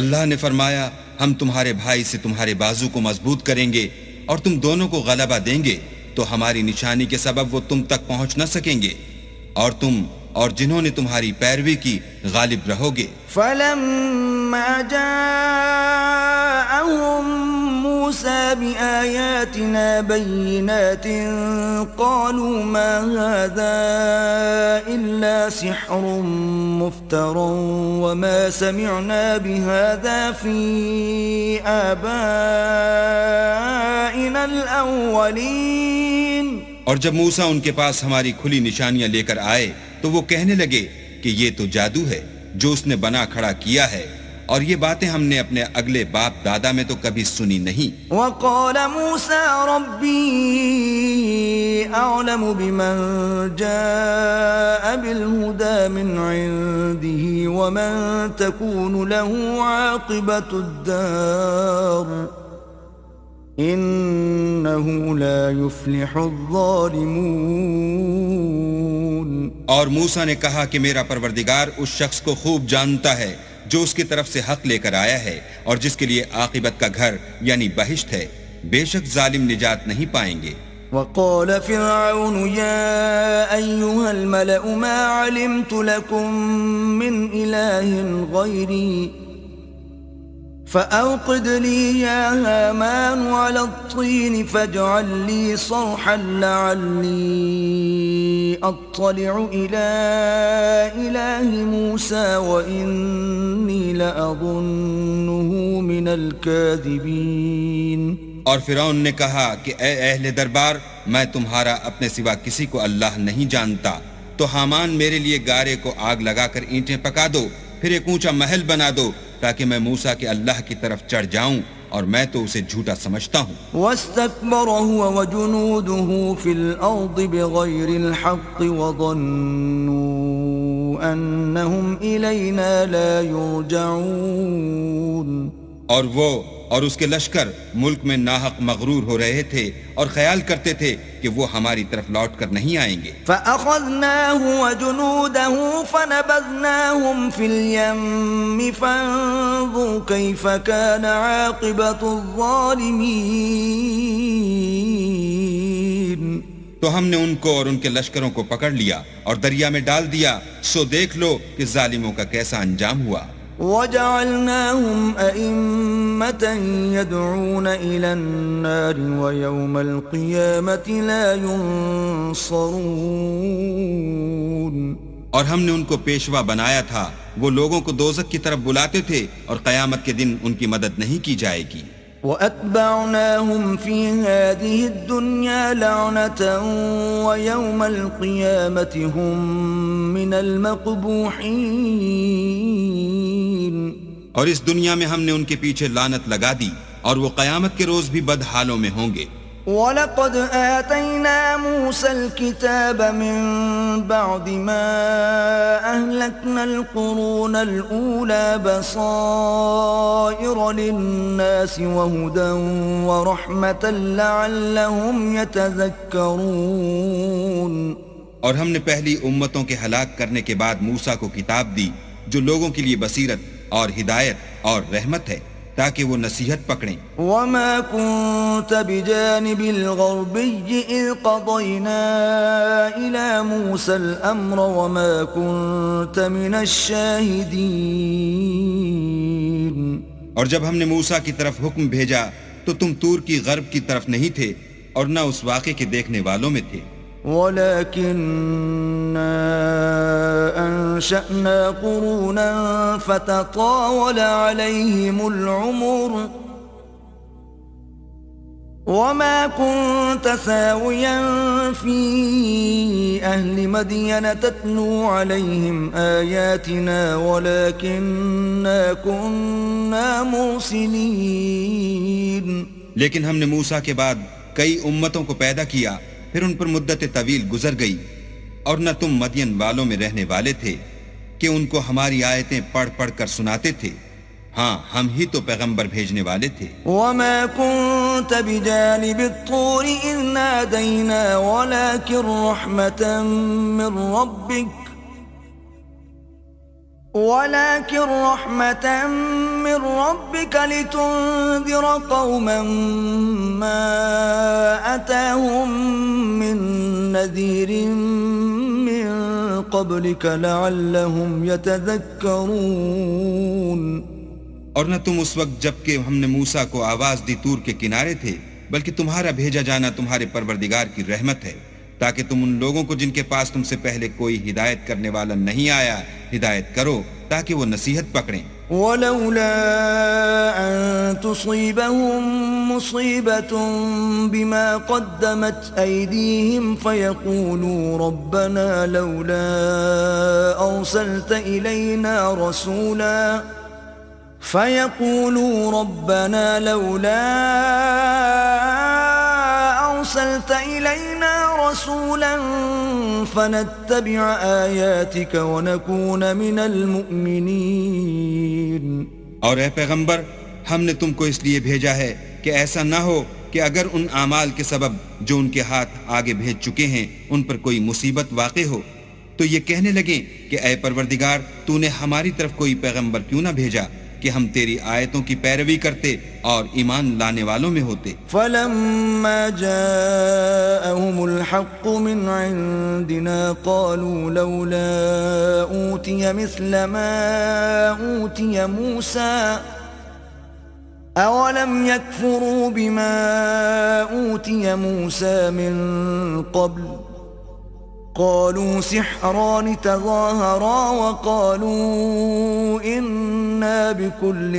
اللہ نے فرمایا ہم تمہارے بھائی سے تمہارے بازو کو مضبوط کریں گے اور تم دونوں کو غلبہ دیں گے، تو ہماری نشانی کے سبب وہ تم تک پہنچ نہ سکیں گے، اور تم اور جنہوں نے تمہاری پیروی کی غالب رہو گے۔ فلما جاءهم موسى بآياتنا بينات قالوا ما هذا إلا سحر مفترى وما سمعنا بهذا في آبائنا الأولين۔ اور جب موسیٰ ان کے پاس ہماری کھلی نشانیاں لے کر آئے تو وہ کہنے لگے کہ یہ تو جادو ہے جو اس نے بنا کھڑا کیا ہے، اور یہ باتیں ہم نے اپنے اگلے باپ دادا میں تو کبھی سنی نہیں۔ وقال موسى ربي أعلم بمن جاء بالهدى من عنده ومن تكون له عاقبة الدار إنه لا يفلح الظالمون. اور موسیٰ نے کہا کہ میرا پروردگار اس شخص کو خوب جانتا ہے جو اس کی طرف سے حق لے کر آیا ہے اور جس کے لیے عاقبت کا گھر یعنی بہشت ہے. بے شک ظالم نجات نہیں پائیں گے. وقال فرعون يا أيها الملأ ما علمت لكم من إله غيري فأوقد لي يا هامان على الطين فاجعل لي صرحا لعلي أطلع إلى إله موسى وإني لأظنه من الكاذبين. اور فرعون نے کہا کہ اے اہل دربار، میں تمہارا اپنے سوا کسی کو اللہ نہیں جانتا، تو حامان میرے لیے گارے کو آگ لگا کر اینٹیں پکا دو، پھر ایک اونچا محل بنا دو تاکہ میں موسیٰ کے اللہ کی طرف چڑھ جاؤں، اور میں تو اسے جھوٹا سمجھتا ہوں. واستكبر هو وجنوده في الأرض بغير الحق وظنوا أنهم إلينا لا يرجعون. اور وہ اور اس کے لشکر ملک میں ناحق مغرور ہو رہے تھے اور خیال کرتے تھے کہ وہ ہماری طرف لوٹ کر نہیں آئیں گے. فَأَخَذْنَاهُ وَجُنُودَهُ فَنَبَذْنَاهُمْ فِي الْيَمِّ فَانظُرْ كَيْفَ كَانَ عَاقِبَةُ الظَّالِمِينَ. تو ہم نے ان کو اور ان کے لشکروں کو پکڑ لیا اور دریا میں ڈال دیا، سو دیکھ لو کہ ظالموں کا کیسا انجام ہوا. وَجَعَلْنَاهُمْ أَئِمَّةً يَدْعُونَ إِلَى النَّارِ وَيَوْمَ الْقِيَامَةِ لَا يُنصَرُونَ. اور ہم نے ان کو پیشوا بنایا تھا، وہ لوگوں کو دوزخ کی طرف بلاتے تھے اور قیامت کے دن ان کی مدد نہیں کی جائے گی. وَأَتْبَعْنَاهُمْ فِي هَذِهِ الدُّنْيَا لَعْنَةً وَيَوْمَ الْقِيَامَةِ هُمْ مِنَ الْمَقْبُوحِينَ. اور اس دنیا میں ہم نے ان کے پیچھے لعنت لگا دی اور وہ قیامت کے روز بھی بد حالوں میں ہوں گے. وَلَقَدْ آتَيْنَا مُوسَى الْكِتَابَ مِنْ بَعْدِ مَا أَهْلَكْنَا الْقُرُونَ الْأُولَى بَصَائِرَ لِلنَّاسِ وَهُدًى وَرَحْمَةً لَعَلَّهُمْ يَتَذَكَّرُونَ. اور ہم نے پہلی امتوں کے ہلاک کرنے کے بعد موسیٰ کو کتاب دی جو لوگوں کے لیے بصیرت اور ہدایت اور رحمت ہے تاکہ وہ نصیحت پکڑیں. وَمَا كُنْتَ بِجَانِبِ الْغَرْبِيِّ إِذْ قَضَيْنَا إِلَى مُوسَى الْأَمْرَ وَمَا كُنْتَ مِنَ الشَّاهِدِينَ. اور جب ہم نے موسیٰ کی طرف حکم بھیجا تو تم تور کی غرب کی طرف نہیں تھے اور نہ اس واقعے کے دیکھنے والوں میں تھے. وَلَكِنَّا أَنشَأْنَا قُرُونًا فَتَطَاوَلَ عَلَيْهِمُ الْعُمُرُ وَمَا كُنْتَ ثَاوِيًا فِي أَهْلِ مَدْيَنَ تَتْلُو عَلَيْهِمْ آيَاتِنَا وَلَكِنَّا كُنَّا مُرْسِلِينَ. لیکن ہم نے موسیٰ کے بعد کئی امتوں کو پیدا کیا، پھر ان پر مدت طویل گزر گئی، اور نہ تم مدین والوں میں رہنے والے تھے کہ ان کو ہماری آیتیں پڑھ پڑھ کر سناتے تھے. ہاں ہم ہی تو پیغمبر بھیجنے والے تھے. وَمَا كُنْتَ بِجَانِبِ الطُّورِ إِذْ نَادَيْنَا وَلَكِنْ رَحْمَةً مِّن رَّبِّكَ لِتُنذِرَ قَوْمًا مَّا أَتَاهُم مِّن نَّذِيرٍ مِّن قَبْلِكَ لَعَلَّهُمْ يَتَذَكَّرُونَ. اور نہ تم اس وقت جب کہ ہم نے موسیٰ کو آواز دی طور کے کنارے تھے، بلکہ تمہارا بھیجا جانا تمہارے پروردگار کی رحمت ہے تاکہ تم ان لوگوں کو جن کے پاس تم سے پہلے کوئی ہدایت کرنے والا نہیں آیا ہدایت کرو تاکہ وہ نصیحت پکڑیں. وَلَوْلَا أَن تُصِيبَهُم مُّصِيبَةٌ بِمَا قَدَّمَتْ أَيْدِيهِمْ فَيَقُولُوا رَبَّنَا لَوْلَا أَرْسَلْتَ إِلَيْنَا رَسُولًا فَنَتَّبِعَ آيَاتِكَ وَنَكُونَ مِنَ الْمُؤْمِنِينَ. اور اے پیغمبر، ہم نے تم کو اس لیے بھیجا ہے کہ ایسا نہ ہو کہ اگر ان اعمال کے سبب جو ان کے ہاتھ آگے بھیج چکے ہیں ان پر کوئی مصیبت واقع ہو تو یہ کہنے لگیں کہ اے پروردگار تو نے ہماری طرف کوئی پیغمبر کیوں نہ بھیجا کہ ہم تیری آیتوں کی پیروی کرتے اور ایمان لانے والوں میں ہوتے۔ فلما جاءهم الحق من عندنا قالوا لولا أوتي مثل ما أوتي موسى أولم يكفروا بما أوتي موسى من قبل قالوا سحران تظاهرا وقالوا إنا بكل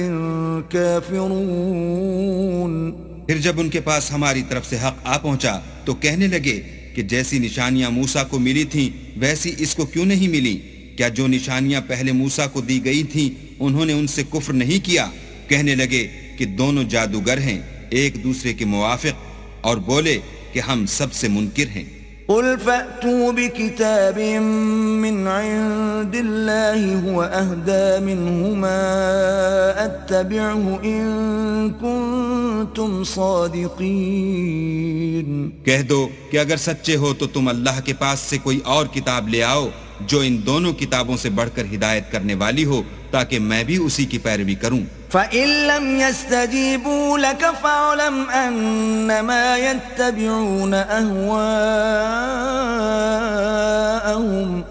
كافرون۔ پھر جب ان کے پاس ہماری طرف سے حق آ پہنچا تو کہنے لگے کہ جیسی نشانیاں موسیٰ کو ملی تھیں ویسی اس کو کیوں نہیں ملی؟ کیا جو نشانیاں پہلے موسیٰ کو دی گئی تھیں انہوں نے ان سے کفر نہیں کیا؟ کہنے لگے کہ دونوں جادوگر ہیں ایک دوسرے کے موافق، اور بولے کہ ہم سب سے منکر ہیں۔ قل فأتوا بكتاب من عند الله هو أهدى منهما أتبعه إن كنتم صادقين۔ کہہ دو کہ اگر سچے ہو تو تم اللہ کے پاس سے کوئی اور کتاب لے آؤ جو ان دونوں کتابوں سے بڑھ کر ہدایت کرنے والی ہو تاکہ میں بھی اسی کی پیروی کروں۔ فَإِن لَّمْ يَسْتَجِيبُوا لَكَ فَاعْلَمْ أَنَّمَا يَتَّبِعُونَ أَهْوَاءَهُمْ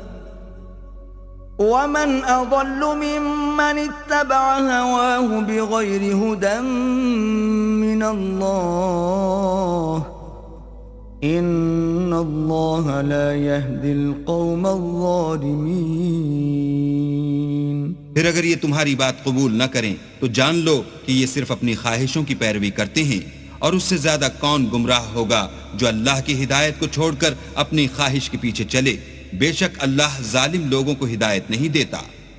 وَمَنْ أَضَلُّ مِمَّنِ اتَّبَعَ هَوَاهُ بِغَيْرِ هُدًى مِّنَ اللَّهِ إِنَّ اللَّهَ لَا يَهْدِي الْقَوْمَ الظَّالِمِينَ۔ پھر اگر یہ تمہاری بات قبول نہ کریں تو جان لو کہ یہ صرف اپنی خواہشوں کی پیروی کرتے ہیں، اور اس سے زیادہ کون گمراہ ہوگا جو اللہ کی ہدایت کو چھوڑ کر اپنی خواہش کے پیچھے چلے۔ بے شک اللہ ظالم لوگوں کو ہدایت نہیں دیتا۔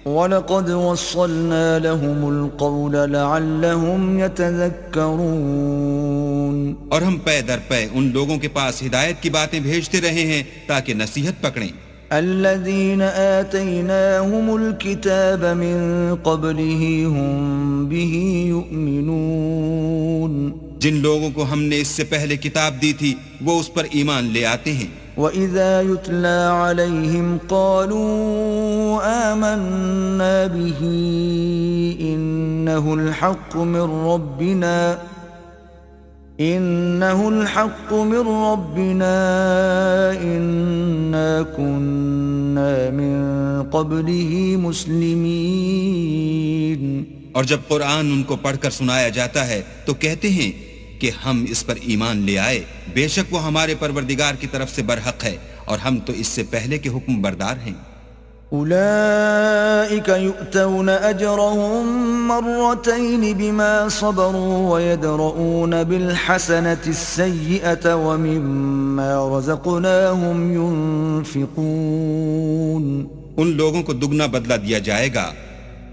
وَلَقَدْ وَصَّلْنَا لَهُمُ الْقَوْلَ لَعَلَّهُمْ يَتَذَكَّرُونَ۔ اور ہم پے در پے ان لوگوں کے پاس ہدایت کی باتیں بھیجتے رہے ہیں تاکہ نصیحت پکڑیں۔ الذين آتيناهم الكتاب من قبله هم به يؤمنون۔ جن لوگوں کو ہم نے اس سے پہلے کتاب دی تھی وہ اس پر ایمان لے آتے ہیں۔ وَإِذَا يُتْلَى عَلَيْهِمْ قَالُوا آمَنَّا بِهِ إِنَّهُ الْحَقُّ مِنْ رَبِّنَا إِنَّا كُنَّا مِنْ قَبْلِهِ مُسْلِمِينَ۔ اور جب قرآن ان کو پڑھ کر سنایا جاتا ہے تو کہتے ہیں کہ ہم اس پر ایمان لے آئے، بے شک وہ ہمارے پروردگار کی طرف سے برحق ہے اور ہم تو اس سے پہلے کے حکم بردار ہیں۔ أولئك يؤتون أجرهم مرتين بما صبروا ويدرؤون بالحسنة السيئة ومما رزقناهم ينفقون۔ ان لوگوں کو دگنا بدلہ دیا جائے گا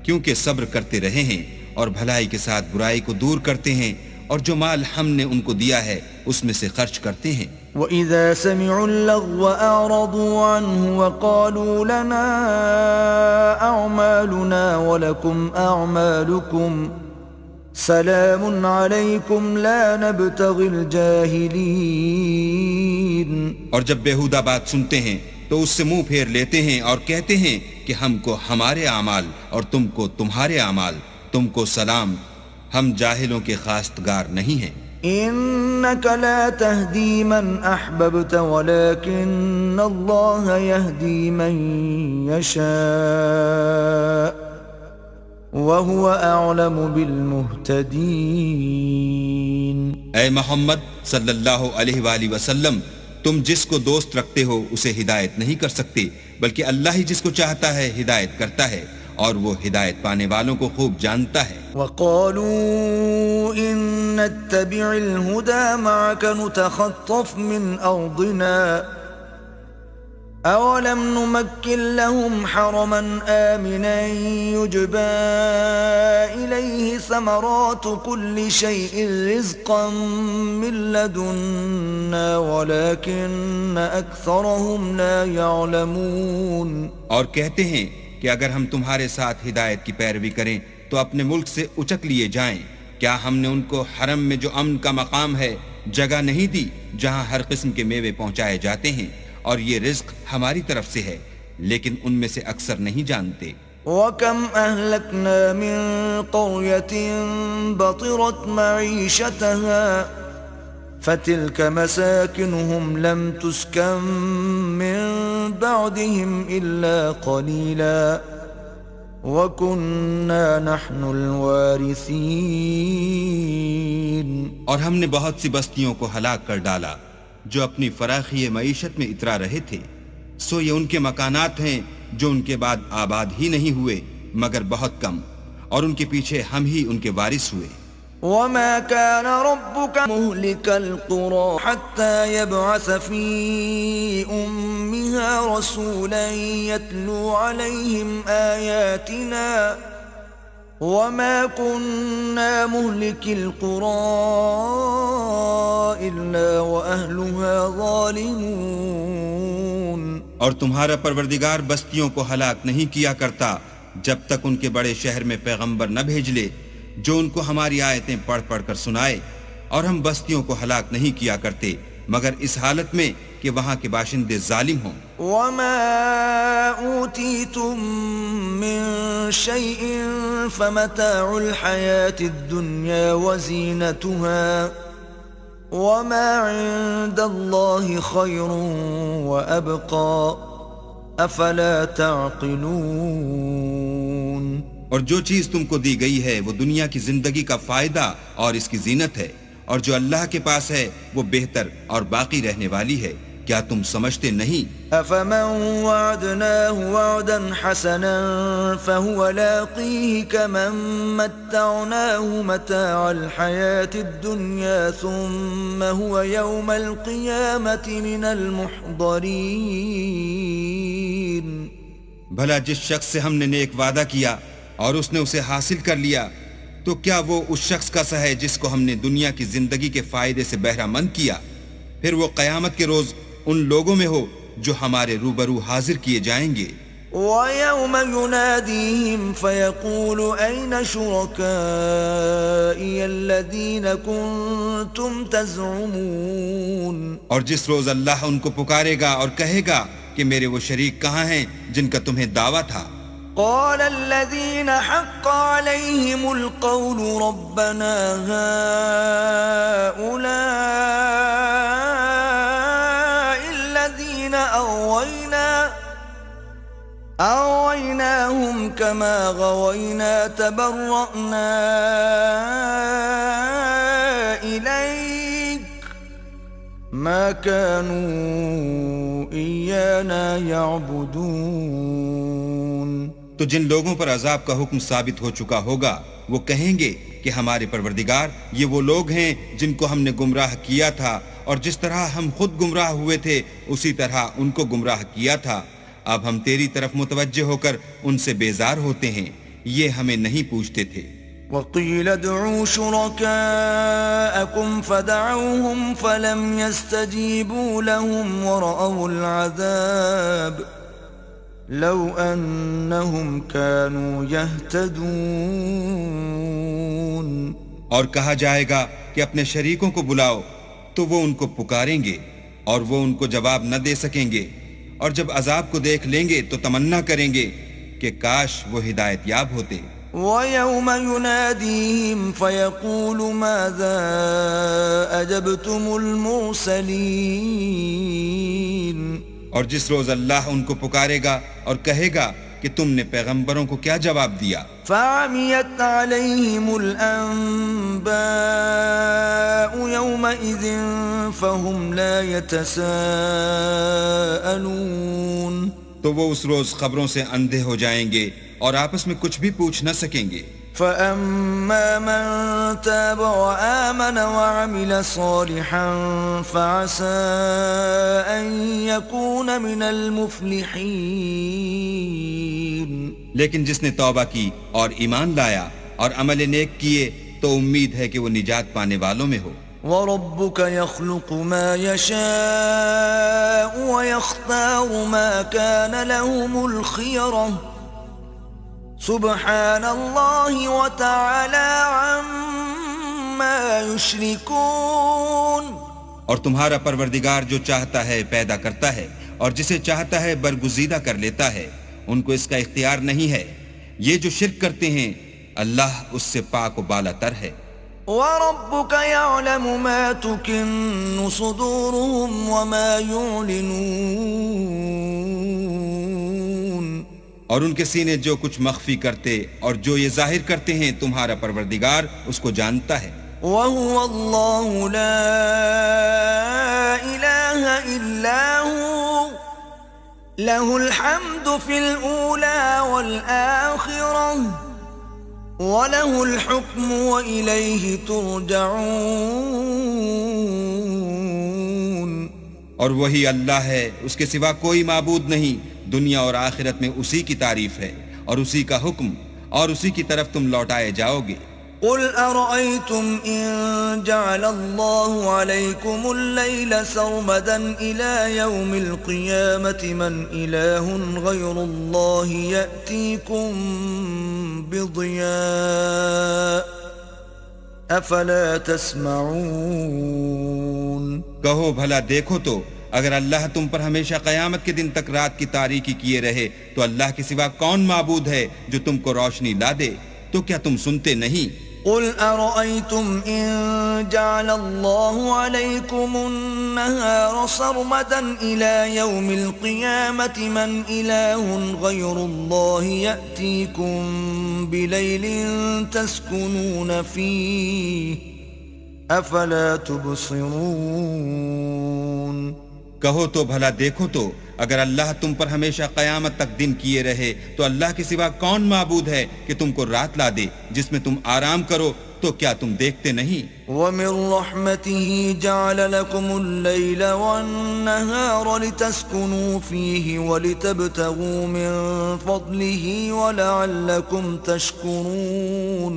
کیونکہ صبر کرتے رہے ہیں اور بھلائی کے ساتھ برائی کو دور کرتے ہیں، اور جو مال ہم نے ان کو دیا ہے اس میں سے خرچ کرتے ہیں۔ وَإِذَا سَمِعُوا اللَّغْوَ أَعْرَضُوا عَنْهُ وَقَالُوا لَنَا أَعْمَالُنَا وَلَكُمْ أَعْمَالُكُمْ سَلَامٌ عَلَيْكُمْ لَا نَبْتَغِي الْجَاهِلِينَ۔ اور جب بیہودہ بات سنتے ہیں تو اس سے منہ پھیر لیتے ہیں اور کہتے ہیں کہ ہم کو ہمارے اعمال اور تم کو تمہارے اعمال، تم کو سلام، ہم جاہلوں کے خواستگار نہیں ہیں۔ إنك لا تهدي من أحببت ولكن الله يهدي من يشاء وهو أعلم بالمهتدين۔ اے محمد صلی اللہ علیہ وآلہ وسلم، تم جس کو دوست رکھتے ہو اسے ہدایت نہیں کر سکتے، بلکہ اللہ ہی جس کو چاہتا ہے ہدایت کرتا ہے، اور وہ ہدایت پانے والوں کو خوب جانتا ہے۔ وَقَالُوا إِن نَّتَّبِعِ الْهُدَى مَعَكَ نُتَخَطَّفْ مِنْ أَرْضِنَا أَوَلَمْ نُمَكِّن لَّهُمْ حَرَمًا آمِنًا يُجْبَى إِلَيْهِ ثَمَرَاتُ كُلِّ شَيْءٍ رِزْقًا مِّن لَّدُنَّا وَلَكِنَّ أَكْثَرَهُمْ لَا يَعْلَمُونَ۔ اور کہتے ہیں کہ اگر ہم تمہارے ساتھ ہدایت کی پیروی کریں تو اپنے ملک سے اچک لیے جائیں۔ کیا ہم نے ان کو حرم میں جو امن کا مقام ہے جگہ نہیں دی جہاں ہر قسم کے میوے پہنچائے جاتے ہیں، اور یہ رزق ہماری طرف سے ہے، لیکن ان میں سے اکثر نہیں جانتے۔ وَكَمْ أَهْلَكْنَا مِن قَرْيَةٍ بَطِرَتْ مَعِيشَتَهَا فَتِلْكَ مَسَاكِنُهُمْ لَمْ تُسْكَنْ مِن بَعْدِهِمْ إِلَّا قَلِيلًا وَكُنَّا نَحْنُ الْوَارِثِينَ۔ اور ہم نے بہت سی بستیوں کو ہلاک کر ڈالا جو اپنی فراخی معیشت میں اترا رہے تھے، سو یہ ان کے مکانات ہیں جو ان کے بعد آباد ہی نہیں ہوئے مگر بہت کم، اور ان کے پیچھے ہم ہی ان کے وارث ہوئے۔ وَمَا كَانَ رَبُّكَ مُهْلِكَ الْقُرَى حَتَّى يَبْعَثَ فِي أُمِّهَا رَسُولًا يَتْلُو عَلَيْهِمْ آيَاتِنَا وَمَا كُنَّا مُهْلِكِ الْقُرَى إِلَّا وَأَهْلُهَا ظَالِمُونَ۔ اور تمہارا پروردگار بستیوں کو ہلاک نہیں کیا کرتا جب تک ان کے بڑے شہر میں پیغمبر نہ بھیج لے جو ان کو ہماری آیتیں پڑھ پڑھ کر سنائے، اور ہم بستیوں کو ہلاک نہیں کیا کرتے مگر اس حالت میں کہ وہاں کے باشندے ظالم ہوں۔ وَمَا أُوتِيتُم مِّن شَيْءٍ فَمَتَاعُ الْحَيَاةِ الدُّنْيَا وَزِينَتُهَا وَمَا عِندَ اللَّهِ خَيْرٌ وَأَبْقَى أَفَلَا تَعْقِلُونَ۔ اور جو چیز تم کو دی گئی ہے وہ دنیا کی زندگی کا فائدہ اور اس کی زینت ہے، اور جو اللہ کے پاس ہے وہ بہتر اور باقی رہنے والی ہے، کیا تم سمجھتے نہیں؟ أَفَمَنْ وَعَدْنَاهُ وَعْدًا حَسَنًا فَهُوَ لَاقِيهِ كَمَنْ مَتَّعْنَاهُ مَتَاعَ الْحَيَاةِ الدُّنْيَا ثُمَّ هُوَ يَوْمَ الْقِيَامَةِ مِنَ الْمُحْضَرِينَ۔ بھلا جس شخص سے ہم نے نیک وعدہ کیا اور اس نے اسے حاصل کر لیا، تو کیا وہ اس شخص کا سا ہے جس کو ہم نے دنیا کی زندگی کے فائدے سے بہرہ مند کیا؟ پھر وہ قیامت کے روز ان لوگوں میں ہو جو ہمارے روبرو حاضر کیے جائیں گے۔ وَيَوْمَ يُنَادِيهِمْ فَيَقُولُ أَيْنَ شُرَكَائِيَ الَّذِينَ كُنْتُمْ تَزْعُمُونَ۔ اور جس روز اللہ ان کو پکارے گا اور کہے گا کہ میرے وہ شریک کہاں ہیں جن کا تمہیں دعویٰ تھا؟ قال الذين حق عليهم القول ربنا هؤلاء الذين أغويناهم كما غوينا تبرأنا إليك ما كانوا إيانا يعبدون۔ تو جن لوگوں پر عذاب کا حکم ثابت ہو چکا ہوگا وہ کہیں گے کہ ہمارے پروردگار یہ وہ لوگ ہیں جن کو ہم نے گمراہ کیا تھا، اور جس طرح ہم خود گمراہ ہوئے تھے اسی طرح ان کو گمراہ کیا تھا۔ اب ہم تیری طرف متوجہ ہو کر ان سے بیزار ہوتے ہیں، یہ ہمیں نہیں پوچھتے تھے۔ وَقِيلَ ادْعُوا شُرَكَاءَكُمْ فَدَعَوْهُمْ فَلَمْ يَسْتَجِيبُوا لَهُمْ وَرَأَوُا الْعَذَابَ لَوْ أَنَّهُمْ كَانُوا يَهْتَدُونَ۔ اور کہا جائے گا کہ اپنے شریکوں کو بلاؤ تو وہ ان کو پکاریں گے اور وہ ان کو جواب نہ دے سکیں گے، اور جب عذاب کو دیکھ لیں گے تو تمنا کریں گے کہ کاش وہ ہدایت یاب ہوتے۔ وَيَوْمَ يُنَادِيهِمْ فَيَقُولُ مَاذَا أَجَبْتُمُ الْمُرْسَلِينَ۔ اور جس روز اللہ ان کو پکارے گا اور کہے گا کہ تم نے پیغمبروں کو کیا جواب دیا؟ فَعَمِيَتْ عَلَيْهِمُ الْأَنبَاءُ يَوْمَئِذٍ فَهُمْ لَا يَتَسَاءَلُونَ۔ تو وہ اس روز خبروں سے اندھے ہو جائیں گے اور آپس میں کچھ بھی پوچھ نہ سکیں گے۔ فَأَمَّا مَن تَابَ وَآمَنَ وَعَمِلَ صَالِحًا فَعَسَىٰ أَن يَكُونَ مِنَ الْمُفْلِحِينَ۔ لیکن جس نے توبہ کی اور ایمان لایا اور عمل نیک کیے تو امید ہے کہ وہ نجات پانے والوں میں ہو۔ وَرَبُّكَ يَخْلُقُ مَا يَشَاءُ وَيَخْتَارُ مَا كَانَ لَهُمُ الْخِيَرَةُ سُبْحَانَ اللَّهِ وَتَعَالَى عما يشركون. اور تمہارا پروردگار جو چاہتا ہے پیدا کرتا ہے اور جسے چاہتا ہے برگزیدہ کر لیتا ہے، ان کو اس کا اختیار نہیں ہے. یہ جو شرک کرتے ہیں اللہ اس سے پاک و بالا تر ہے. وَرَبُّكَ يَعْلَمُ مَا تُكِنُّ صُدُورُهُمْ وَمَا يُعْلِنُونَ. اور ان کے سینے جو کچھ مخفی کرتے اور جو یہ ظاہر کرتے ہیں تمہارا پروردگار اس کو جانتا ہے. وَهُوَ اللَّهُ لَا إِلَٰهَ إِلَّا هُوَ لَهُ الْحَمْدُ فِي الْأُولَى وَالْآخِرَةِ وَلَهُ الْحُكْمُ وَإِلَيْهِ تُرْجَعُونَ. اور وہی اللہ ہے، اس کے سوا کوئی معبود نہیں. دنیا اور آخرت میں اسی کی تعریف ہے اور اسی کا حکم اور اسی کی طرف تم لوٹائے جاؤ گے. قُلْ أَرَأَيْتُمْ إِن جَعَلَ اللَّهُ عَلَيْكُمُ اللَّيْلَ سَرْمَدًا إِلَى يَوْمِ الْقِيَامَةِ مَنْ إِلَٰهٌ غَيْرُ اللَّهِ يَأْتِيكُمْ بِضِيَاءٍ أَفَلَا تَسْمَعُونَ. کہو بھلا دیکھو تو اگر اللہ تم پر ہمیشہ قیامت کے دن تک رات کی تاریکی کیے رہے تو اللہ کے سوا کون معبود ہے جو تم کو روشنی لا دے؟ تو کیا تم سنتے نہیں؟ قُلْ أَرَأَيْتُمْ إِن جَعَلَ اللَّهُ عَلَيْكُمُ النَّهَارَ سَرْمَدًا إِلَى يَوْمِ الْقِيَامَةِ مَنْ إِلَٰهٌ غَيْرُ اللَّهِ يَأْتِيكُمْ بِلَيْلٍ تَسْكُنُونَ فِيهِ أَفَلَا تُبْصِرُونَ. کہو تو بھلا دیکھو تو اگر اللہ تم پر ہمیشہ قیامت تک دن کیے رہے تو اللہ کے سوا کون معبود ہے کہ تم کو رات لا دے جس میں تم آرام کرو؟ تو کیا تم دیکھتے نہیں؟ وَمِن رَحْمَتِهِ جَعَلَ لَكُمُ اللَّيْلَ وَالنَّهَارَ لِتَسْكُنُوا فِيهِ وَلِتَبْتَغُوا مِن فَضْلِهِ وَلَعَلَّكُمْ تَشْكُرُونَ.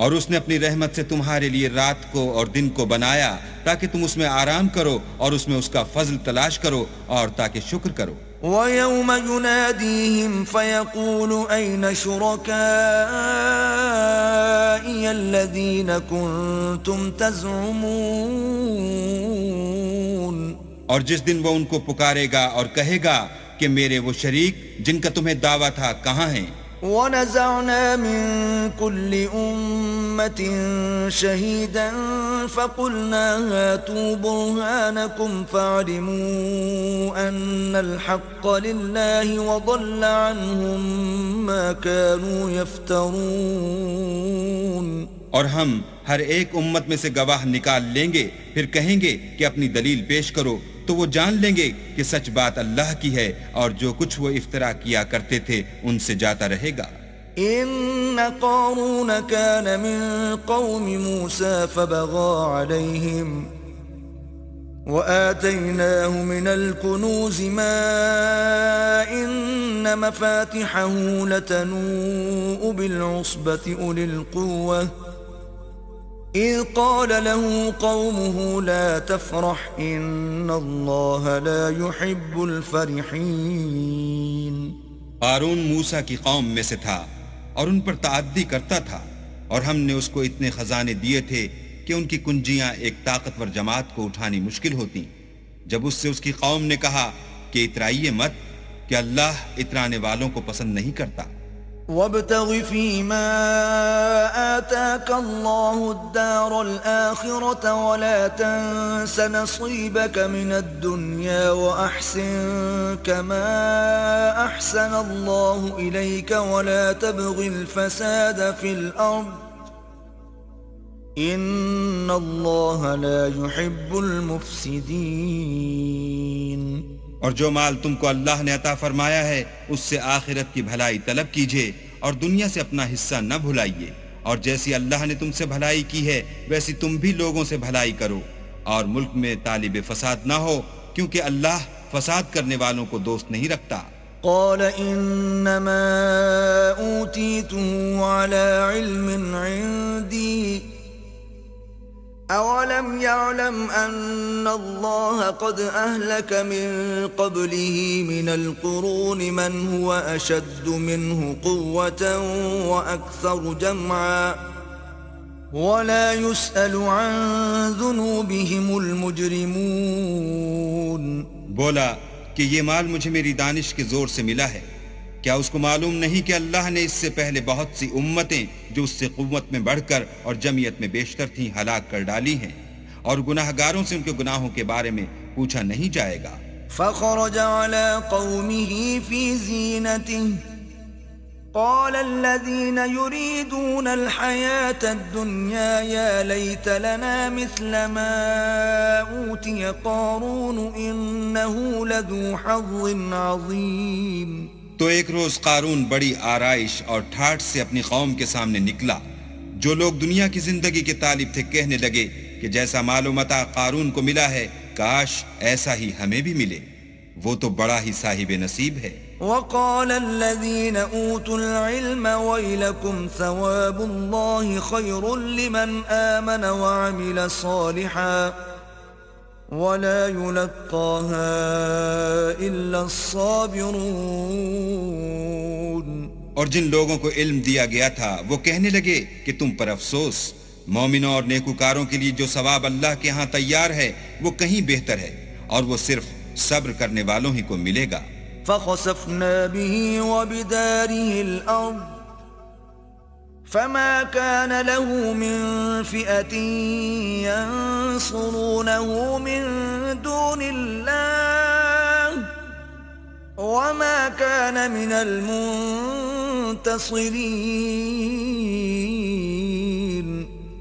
اور اس نے اپنی رحمت سے تمہارے لیے رات کو اور دن کو بنایا تاکہ تم اس میں آرام کرو اور اس میں اس کا فضل تلاش کرو اور تاکہ شکر کرو. وَيَوْمَ يُنَادِيهِمْ فَيَقُولُ أَيْنَ شُرَكَائِيَ الَّذِينَ كُنتُمْ تَزْعُمُونَ. اور جس دن وہ ان کو پکارے گا اور کہے گا کہ میرے وہ شریک جن کا تمہیں دعویٰ تھا کہاں ہیں؟ وَنَزَعْنَا مِن كُلِّ أُمَّةٍ شَهِيدًا فَقُلْنَا هَاتُوا بُرْهَانَكُمْ فَعَلِمُوا أَنَّ الْحَقَّ لِلَّهِ وَضَلَّ عَنْهُمْ مَا كَانُوا يَفْتَرُونَ. اور ہم ہر ایک امت میں سے گواہ نکال لیں گے، پھر کہیں گے کہ اپنی دلیل پیش کرو، تو وہ جان لیں گے کہ سچ بات اللہ کی ہے اور جو کچھ وہ افترا کیا کرتے تھے ان سے جاتا رہے گا. إِنَّ قَارُونَ كَانَ مِن قَوْمِ مُوسَى فَبَغَىٰ عَلَيْهِمْ وَآتَيْنَاهُ مِنَ الْكُنُوزِ مَا إِنَّ مَفَاتِحَهُ لَتَنُوءُ بِالْعُصْبَةِ أُولِي الْقُوَّةِ إِذْ قَالَ لَهُ قَوْمُهُ لَا تَفْرَحْ إِنَّ اللَّهَ لَا يُحِبُّ الْفَرِحِينَ. قارون موسیٰ کی قوم میں سے تھا اور ان پر تعدی کرتا تھا، اور ہم نے اس کو اتنے خزانے دیے تھے کہ ان کی کنجیاں ایک طاقتور جماعت کو اٹھانی مشکل ہوتی. جب اس سے اس کی قوم نے کہا کہ اترائیے مت کہ اللہ اترانے والوں کو پسند نہیں کرتا. وَابْتَغِ فِي مَا آتَاكَ اللَّهُ الدَّارَ الْآخِرَةَ وَلَا تَنْسَ نَصِيبَكَ مِنَ الدُّنْيَا وَأَحْسِنْ كَمَا أَحْسَنَ اللَّهُ إِلَيْكَ وَلَا تَبْغِ الْفَسَادَ فِي الْأَرْضِ إِنَّ اللَّهَ لَا يُحِبُّ الْمُفْسِدِينَ. اور جو مال تم کو اللہ نے عطا فرمایا ہے اس سے آخرت کی بھلائی طلب کیجیے اور دنیا سے اپنا حصہ نہ بھلائیے، اور جیسی اللہ نے تم سے بھلائی کی ہے ویسی تم بھی لوگوں سے بھلائی کرو، اور ملک میں طالب فساد نہ ہو کیونکہ اللہ فساد کرنے والوں کو دوست نہیں رکھتا. قال انما اوتیته على علم عندي اولم يعلم ان الله قد اهلك من قبله من القرون من هو اشد منه قوة واكثر جمعا ولا يسأل عن ذنوبهم المجرمون. بولا کہ یہ مال مجھے میری دانش کے زور سے ملا ہے. کیا اس کو معلوم نہیں کہ اللہ نے اس سے پہلے بہت سی امتیں جو اس سے قوت میں بڑھ کر اور جمعیت میں بیشتر تھیں ہلاک کر ڈالی ہیں، اور گناہ گاروں سے ان کے گناہوں کے بارے میں پوچھا نہیں جائے گا. فخرج على قومه في زينته قال الذين يريدون الحياة الدنيا يا ليت لنا مثل ما أوتي قارون إنه لذو حظ عظيم. تو ایک روز قارون بڑی آرائش اور ٹھاٹھ سے اپنی قوم کے سامنے نکلا. جو لوگ دنیا کی زندگی کے طالب تھے کہنے لگے کہ جیسا مال و متاع قارون کو ملا ہے کاش ایسا ہی ہمیں بھی ملے، وہ تو بڑا ہی صاحب نصیب ہے. وقال الذين أوتوا العلم ويلكم ثواب الله خير لمن آمن وعمل صالحا ولا يلقاها إلا الصابرون. اور جن لوگوں کو علم دیا گیا تھا وہ کہنے لگے کہ تم پر افسوس، مومنوں اور نیکوکاروں کے لیے جو ثواب اللہ کے ہاں تیار ہے وہ کہیں بہتر ہے، اور وہ صرف صبر کرنے والوں ہی کو ملے گا. فخسفنا به وبداره الأرض فما كان له من فئة ينصرونه من دون الله وما كان من المنتصرين.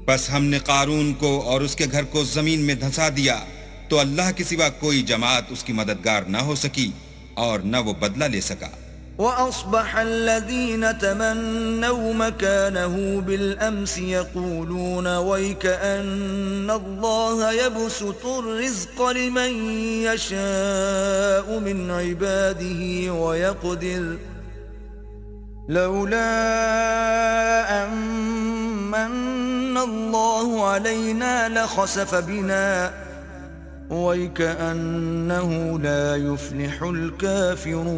بس ہم نے قارون کو اور اس کے گھر کو زمین میں دھنسا دیا تو اللہ کے سوا کوئی جماعت اس کی مددگار نہ ہو سکی اور نہ وہ بدلہ لے سکا. وأصبح الذين تمنوا مكانه بالأمس يقولون ويكأن الله يبسط الرزق لمن يشاء من عباده ويقدر لولا أمن الله علينا لخسف بنا وَيْكَأَنَّهُ لَا يُفْلِحُ الْكَافِرُونَ.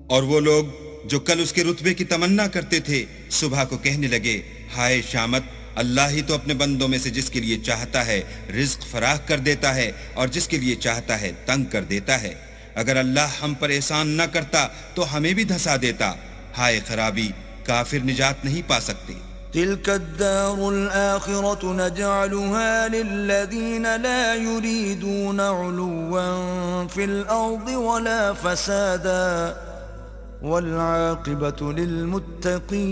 اور وہ لوگ جو کل اس کے رتبے کی تمنا کرتے تھے صبح کو کہنے لگے ہائے شامت، اللہ ہی تو اپنے بندوں میں سے جس کے لیے چاہتا ہے رزق فراخ کر دیتا ہے اور جس کے لیے چاہتا ہے تنگ کر دیتا ہے. اگر اللہ ہم پر احسان نہ کرتا تو ہمیں بھی دھسا دیتا. ہائے خرابی، کافر نجات نہیں پا سکتے. تلك الدار الآخرة نجعلها للذين لا يريدون علوا في الأرض ولا فسادا والعاقبة للمتقين.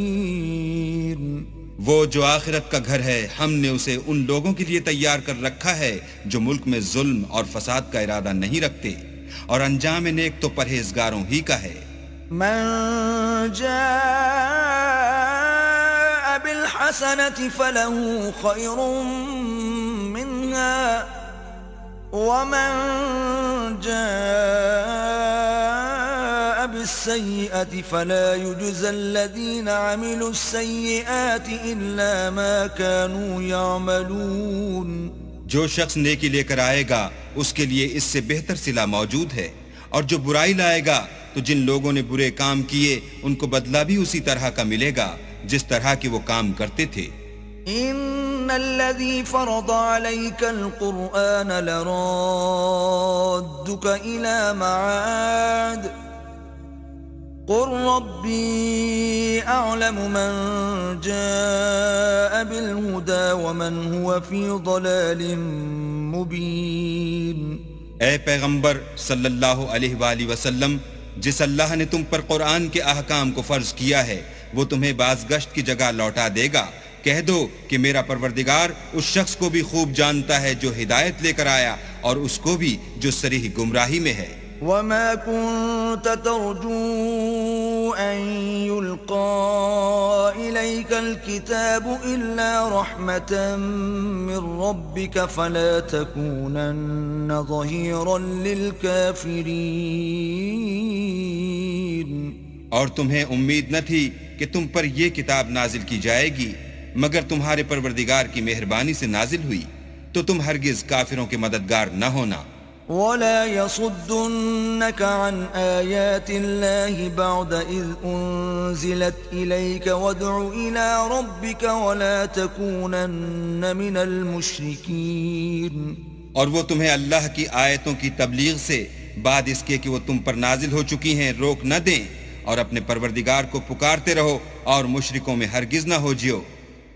وہ جو آخرت کا گھر ہے ہم نے اسے ان لوگوں کے لیے تیار کر رکھا ہے جو ملک میں ظلم اور فساد کا ارادہ نہیں رکھتے، اور انجام نیک تو پرہیزگاروں ہی کا ہے. من جاء بالحسنة فله خير منها ومن جاء بالسيئة فلا يجزى الذين عملوا السيئات إلا ما كانوا يعملون. جو شخص نیکی لے کر آئے گا اس کے لیے اس سے بہتر صلہ موجود ہے، اور جو برائی لائے گا تو جن لوگوں نے برے کام کیے ان کو بدلہ بھی اسی طرح کا ملے گا جس طرح کے وہ کام کرتے تھے. ان الذي فرض عليك القرآن لرادك الى معاد قل ربي اعلم من جاء بالهدى ومن هو في ضلال مبين. اے پیغمبر صلی اللہ علیہ وآلہ وسلم، جس اللہ نے تم پر قرآن کے احکام کو فرض کیا ہے وہ تمہیں بازگشت کی جگہ لوٹا دے گا. کہہ دو کہ میرا پروردگار اس شخص کو بھی خوب جانتا ہے جو ہدایت لے کر آیا اور اس کو بھی جو صریح گمراہی میں ہے. وما كنت ترجو أن يلقى إليك الكتاب إلا رحمة من ربك فلا تكونن ظهيرا للكافرين. اور تمہیں امید نہ تھی کہ تم پر یہ کتاب نازل کی جائے گی مگر تمہارے پروردگار کی مہربانی سے نازل ہوئی، تو تم ہرگز کافروں کے مددگار نہ ہونا. ولا يصدنك عن آيات الله بعد إذ أنزلت إليك وادع إلى ربك ولا تكونن من المشركين. اور وہ تمہیں اللہ کی آیتوں کی تبلیغ سے بعد اس کے کہ وہ تم پر نازل ہو چکی ہیں روک نہ دیں، اور اپنے پروردگار کو پکارتے رہو اور مشرکوں میں ہرگز نہ ہو جیو.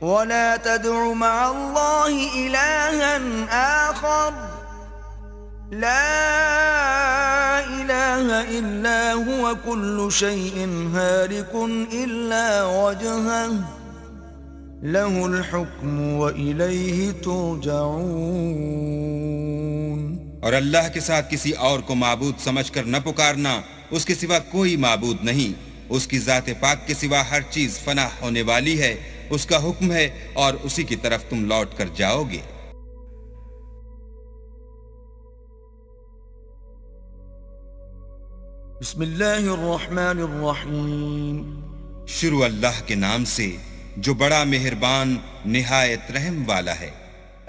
ولا تدع مع الله إلها آخر لا إله إلا هو كل شيء هالك إلا وجهه له الحكم وإليه ترجعون. اور اللہ کے ساتھ کسی اور کو معبود سمجھ کر نہ پکارنا، اس کے سوا کوئی معبود نہیں، اس کی ذات پاک کے سوا ہر چیز فنا ہونے والی ہے، اس کا حکم ہے اور اسی کی طرف تم لوٹ کر جاؤ گے. بسم اللہ الرحمن الرحیم. شروع اللہ کے نام سے جو بڑا مہربان نہایت رحم والا ہے.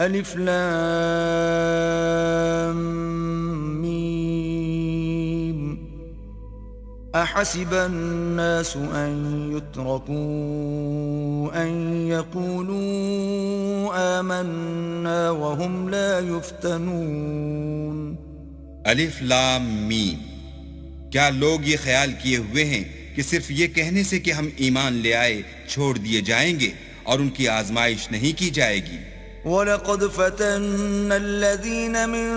الف لام میم. احسب الناس ان يتركوا ان يقولوا آمنا وهم لا يفتنون. الف لام میم. کیا لوگ یہ خیال کیے ہوئے ہیں کہ صرف یہ کہنے سے کہ ہم ایمان لے آئے چھوڑ دیے جائیں گے اور ان کی آزمائش نہیں کی جائے گی؟ وَلَقَدْ فَتَنَّا الَّذِينَ مِن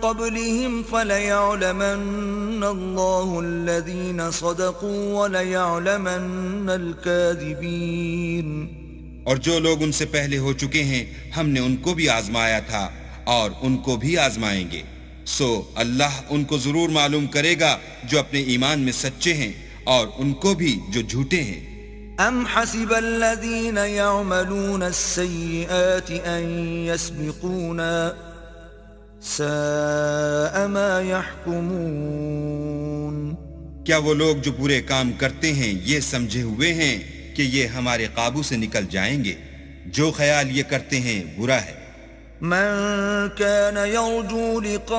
قَبْلِهِمْ فَلَيَعْلَمَنَّ اللَّهُ الَّذِينَ صَدَقُوا وَلَيَعْلَمَنَّ الْكَاذِبِينَ. اور جو لوگ ان سے پہلے ہو چکے ہیں ہم نے ان کو بھی آزمایا تھا اور ان کو بھی آزمائیں گے، سو اللہ ان کو ضرور معلوم کرے گا جو اپنے ایمان میں سچے ہیں اور ان کو بھی جو جھوٹے ہیں. ام حسب الذين يعملون السيئات ان يسبقونا ساء ما يحكمون. کیا وہ لوگ جو برے کام کرتے ہیں یہ سمجھے ہوئے ہیں کہ یہ ہمارے قابو سے نکل جائیں گے؟ جو خیال یہ کرتے ہیں برا ہے. من كان يرجو لقاء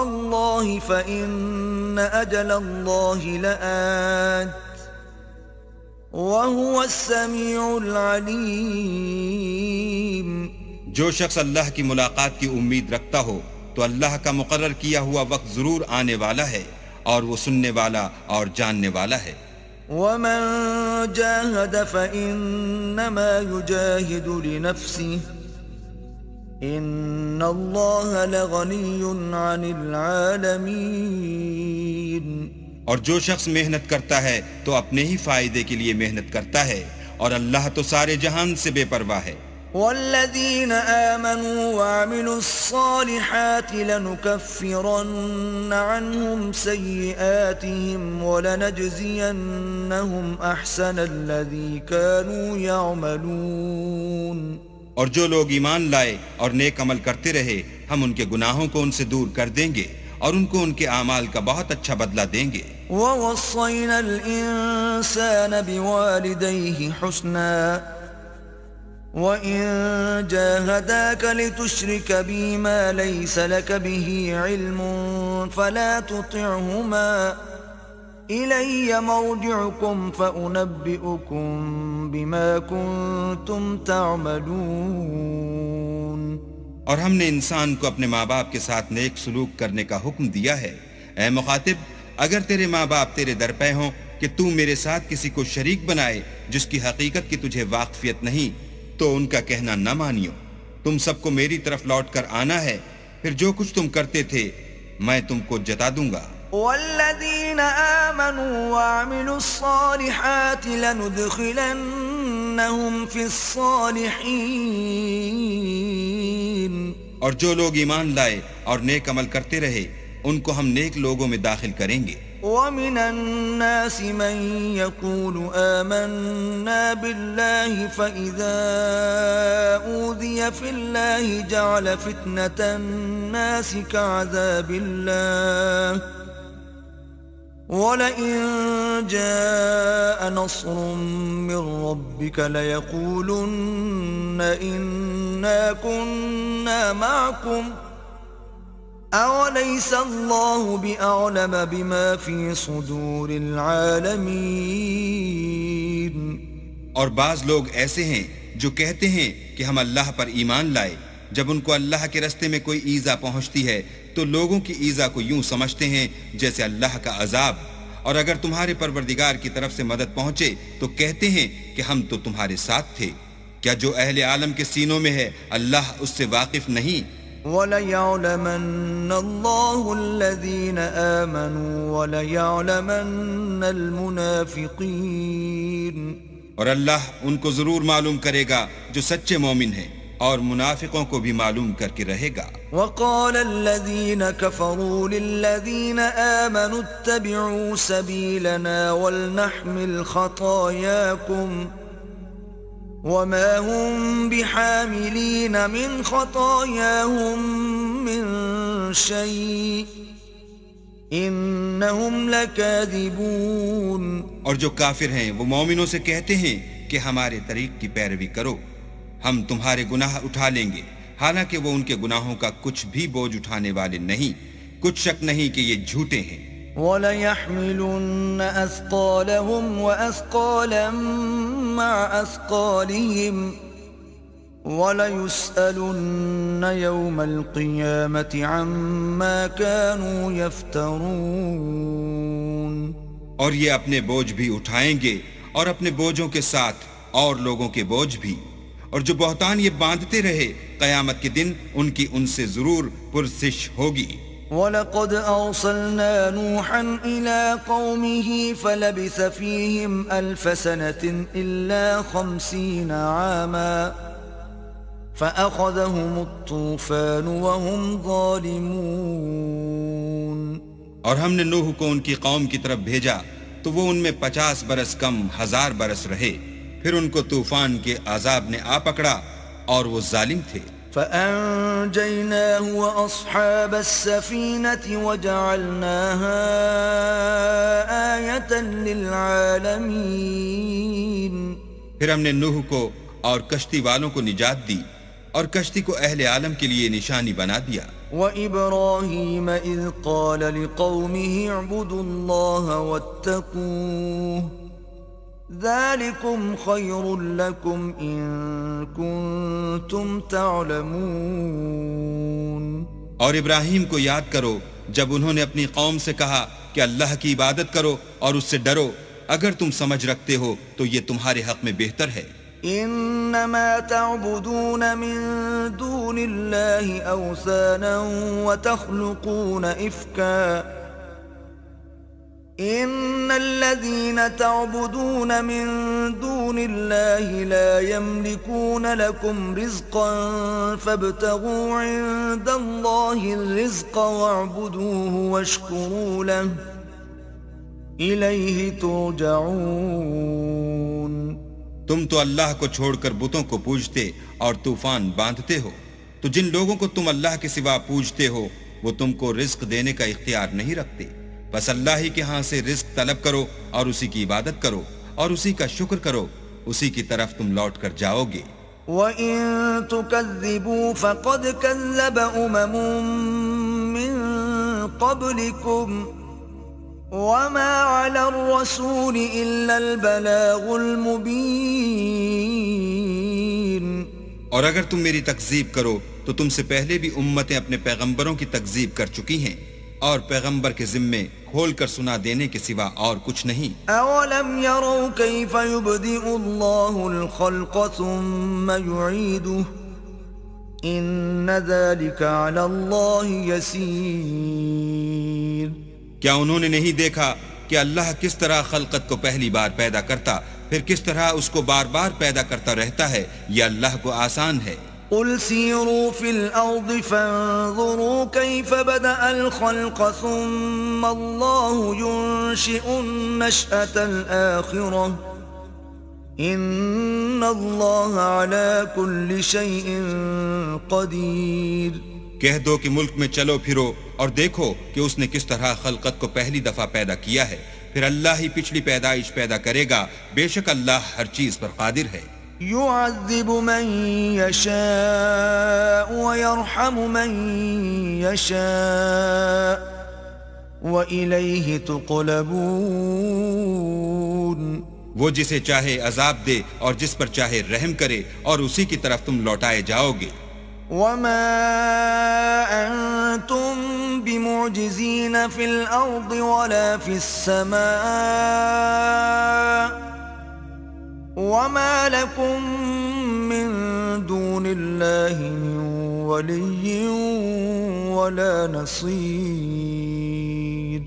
الله فإن أجل الله لآت وهو السميع العليم. جو شخص اللہ کی ملاقات کی امید رکھتا ہو تو اللہ کا مقرر کیا ہوا وقت ضرور آنے والا ہے اور وہ سننے والا اور جاننے والا ہے. ومن جاهد فإنما يجاهد لنفسه ان اللہ لغنی عن العالمین. اور جو شخص محنت کرتا ہے تو اپنے ہی فائدے کے لیے محنت کرتا ہے اور اللہ تو سارے جہان سے بے پرواہ ہے. والذین آمنوا وعملوا الصالحات لنكفرن عنهم سیئاتهم ولنجزینهم احسن الذی كانوا يعملون. اور جو لوگ ایمان لائے اور نیک عمل کرتے رہے ہم ان کے گناہوں کو ان سے دور کر دیں گے اور ان کو ان کے اعمال کا بہت اچھا بدلہ دیں گے. وَوَصَّيْنَا الْإِنسَانَ بِوَالِدَيْهِ حُسْنًا وَإِن جَاهَدَاكَ لِتُشْرِكَ بِي مَا لَيْسَ لَكَ بِهِ عِلْمٌ فَلَا تُطِعْهُمَا إِلَيَّ مَرْجِعُكُمْ فَأُنَبِّئُكُمْ بِمَا كُنْتُمْ تَعْمَلُونَ. اور ہم نے انسان کو اپنے ماں باپ کے ساتھ نیک سلوک کرنے کا حکم دیا ہے. اے مخاطب، اگر تیرے ماں باپ تیرے در پہ ہوں کہ تو میرے ساتھ کسی کو شریک بنائے جس کی حقیقت کی تجھے واقفیت نہیں تو ان کا کہنا نہ مانیو. تم سب کو میری طرف لوٹ کر آنا ہے، پھر جو کچھ تم کرتے تھے میں تم کو جتا دوں گا. والذین آمنوا وعملوا الصالحات لندخلنهم فی الصالحین. اور جو لوگ ایمان لائے اور نیک عمل کرتے رہے ان کو ہم نیک لوگوں میں داخل کریں گے. ومن الناس من يقول آمنا بالله فإذا أوذي في الله جعل فتنة الناس كعذاب الله وَلَئِن جَاءَ نَصْرٌ مِّن رَّبِّكَ لَيَقُولُنَّ إِنَّا كُنَّا مَعَكُمْ أوليس الله بأعلم بما في صدور العالمين. اور بعض لوگ ایسے ہیں جو کہتے ہیں کہ ہم اللہ پر ایمان لائے، جب ان کو اللہ کے رستے میں کوئی ایذا پہنچتی ہے تو لوگوں کی ایذا کو یوں سمجھتے ہیں جیسے اللہ کا عذاب، اور اگر تمہارے پروردگار کی طرف سے مدد پہنچے تو کہتے ہیں کہ ہم تو تمہارے ساتھ تھے. کیا جو اہل عالم کے سینوں میں ہے اللہ اس سے واقف نہیں؟ وَلَيَعْلَمَنَّ اللَّهُ الَّذِينَ آمَنُوا وَلَيَعْلَمَنَّ الْمُنَافِقِينَ. اور اللہ ان کو ضرور معلوم کرے گا جو سچے مومن ہیں، اور منافقوں کو بھی معلوم کر کے رہے گا. وَقَالَ الَّذِينَ كَفَرُوا لِلَّذِينَ آمَنُوا اتَّبِعُوا سَبِيلَنَا وَلْنَحْمِلْ خَطَايَاكُمْ وَمَا هُمْ بِحَامِلِينَ مِنْ خَطَايَاهُمْ مِنْ شَيْءٍ إِنَّهُمْ لَكَاذِبُونَ. اور جو کافر ہیں وہ مومنوں سے کہتے ہیں کہ ہمارے طریق کی پیروی کرو، ہم تمہارے گناہ اٹھا لیں گے، حالانکہ وہ ان کے گناہوں کا کچھ بھی بوجھ اٹھانے والے نہیں. کچھ شک نہیں کہ یہ جھوٹے ہیں. وَلَيَحْمِلُنَّ أَثْقَالَهُمْ وَأَثْقَالًا مَعَ أَثْقَالِهِمْ وَلَيُسْأَلُنَّ يَوْمَ الْقِيَامَةِ عَمَّا كَانُوا يَفْتَرُونَ. اور یہ اپنے بوجھ بھی اٹھائیں گے اور اپنے بوجھوں کے ساتھ اور لوگوں کے بوجھ بھی، اور جو بہتان یہ باندھتے رہے قیامت کے دن ان کی ان سے ضرور پرسش ہوگی. وَلَقَدْ أَرْسَلْنَا نُوحًا إِلَىٰ قَوْمِهِ فَلَبِثَ فِيهِمْ أَلْفَ سَنَةٍ إِلَّا 50 عَامًا فَأَخَذَهُمُ الطُّوفَانُ وَهُمْ ظَالِمُونَ. اور ہم نے نوح کو ان کی قوم کی طرف بھیجا تو وہ ان میں 50 برس کم 1000 برس رہے، پھر ان کو طوفان کے عذاب نے آ پکڑا اور وہ ظالم تھے. فَأَنجَيْنَاهُ وَأَصْحَابَ السَّفِينَةِ وَجَعَلْنَاهَا آيَةً لِلْعَالَمِينَ. پھر ہم نے نوح کو اور کشتی والوں کو نجات دی اور کشتی کو اہل عالم کے لیے نشانی بنا دیا. وَإِبْرَاهِيمَ إِذْ قَالَ لِقَوْمِهِ اعْبُدُوا اللَّهَ وَاتَّقُوهُ ذَلِكُمْ خَيْرٌ لَكُمْ إِن كُنتُمْ تَعْلَمُونَ. اور ابراہیم کو یاد کرو جب انہوں نے اپنی قوم سے کہا کہ اللہ کی عبادت کرو اور اس سے ڈرو، اگر تم سمجھ رکھتے ہو تو یہ تمہارے حق میں بہتر ہے. انما تعبدون من دون الله اوثانا وتخلقون افكا ان الذين تعبدون من دون الله لا يملكون لكم رزقا فابتغوا عند الله الرزق واعبدوه واشكروا له اليه ترجعون. تم تو اللہ کو چھوڑ کر بتوں کو پوجتے اور طوفان باندھتے ہو، تو جن لوگوں کو تم اللہ کے سوا پوجتے ہو وہ تم کو رزق دینے کا اختیار نہیں رکھتے، بس اللہ ہی کے ہاں سے رزق طلب کرو اور اسی کی عبادت کرو اور اسی کا شکر کرو، اسی کی طرف تم لوٹ کر جاؤ گے. وَإِن تُكَذِّبُوا فَقَدْ كَذَّبَ أُمَمٌ مِّن قَبْلِكُمْ وَمَا عَلَى الرَّسُولِ إِلَّا الْبَلَاغُ الْمُبِينُ. اور اگر تم میری تکذیب کرو تو تم سے پہلے بھی امتیں اپنے پیغمبروں کی تکذیب کر چکی ہیں، اور پیغمبر کے ذمے کھول کر سنا دینے کے سوا اور کچھ نہیں. أَوَلَمْ يَرَوْا كَيْفَ يُبْدِئُ اللَّهُ الْخَلْقَ ثُمَّ يُعِيدُهُ إِنَّ ذَلِكَ عَلَى اللَّهِ يَسِيرٌ. کیا انہوں نے نہیں دیکھا کہ اللہ کس طرح خلقت کو پہلی بار پیدا کرتا پھر کس طرح اس کو بار بار پیدا کرتا رہتا ہے؟ یہ اللہ کو آسان ہے. قُلْ سِيرُوا فِي الْأَرْضِ فَانظُرُوا كَيْفَ بَدَأَ الْخَلْقَ ثُمَّ اللَّهُ يُنشِئُ النَّشْأَةَ الْآخِرَةَ إِنَّ اللَّهَ عَلَى كُلِّ شَيْءٍ قَدِيرٌ. کہہ دو کہ ملک میں چلو پھرو اور دیکھو کہ اس نے کس طرح خلقت کو پہلی دفعہ پیدا کیا ہے، پھر اللہ ہی پچھلی پیدائش پیدا کرے گا، بے شک اللہ ہر چیز پر قادر ہے. يعذب من يشاء ويرحم من يشاء وإليه تقلبون. وہ جسے چاہے عذاب دے اور جس پر چاہے رحم کرے اور اسی کی طرف تم لوٹائے جاؤ گے. وما أنتم بمعجزين في الأرض ولا في السماء وما لكم من دون الله من ولي ولا نصير.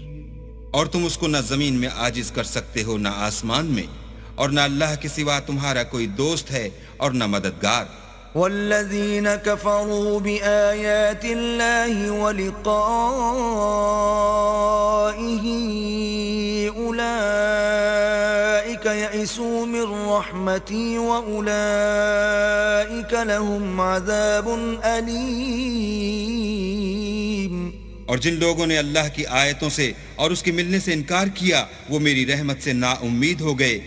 اور تم اس کو نہ زمین میں عاجز کر سکتے ہو نہ آسمان میں، اور نہ اللہ کے سوا تمہارا کوئی دوست ہے اور نہ مددگار. والذين كفروا بآيات الله ولقائه أولئك يئسوا من رحمتي وأولئك لهم عذاب أليم. اور جن لوگوں نے اللہ کی آیتوں سے اور اس کے ملنے سے انکار کیا وہ میری رحمت سے نا امید ہو گئے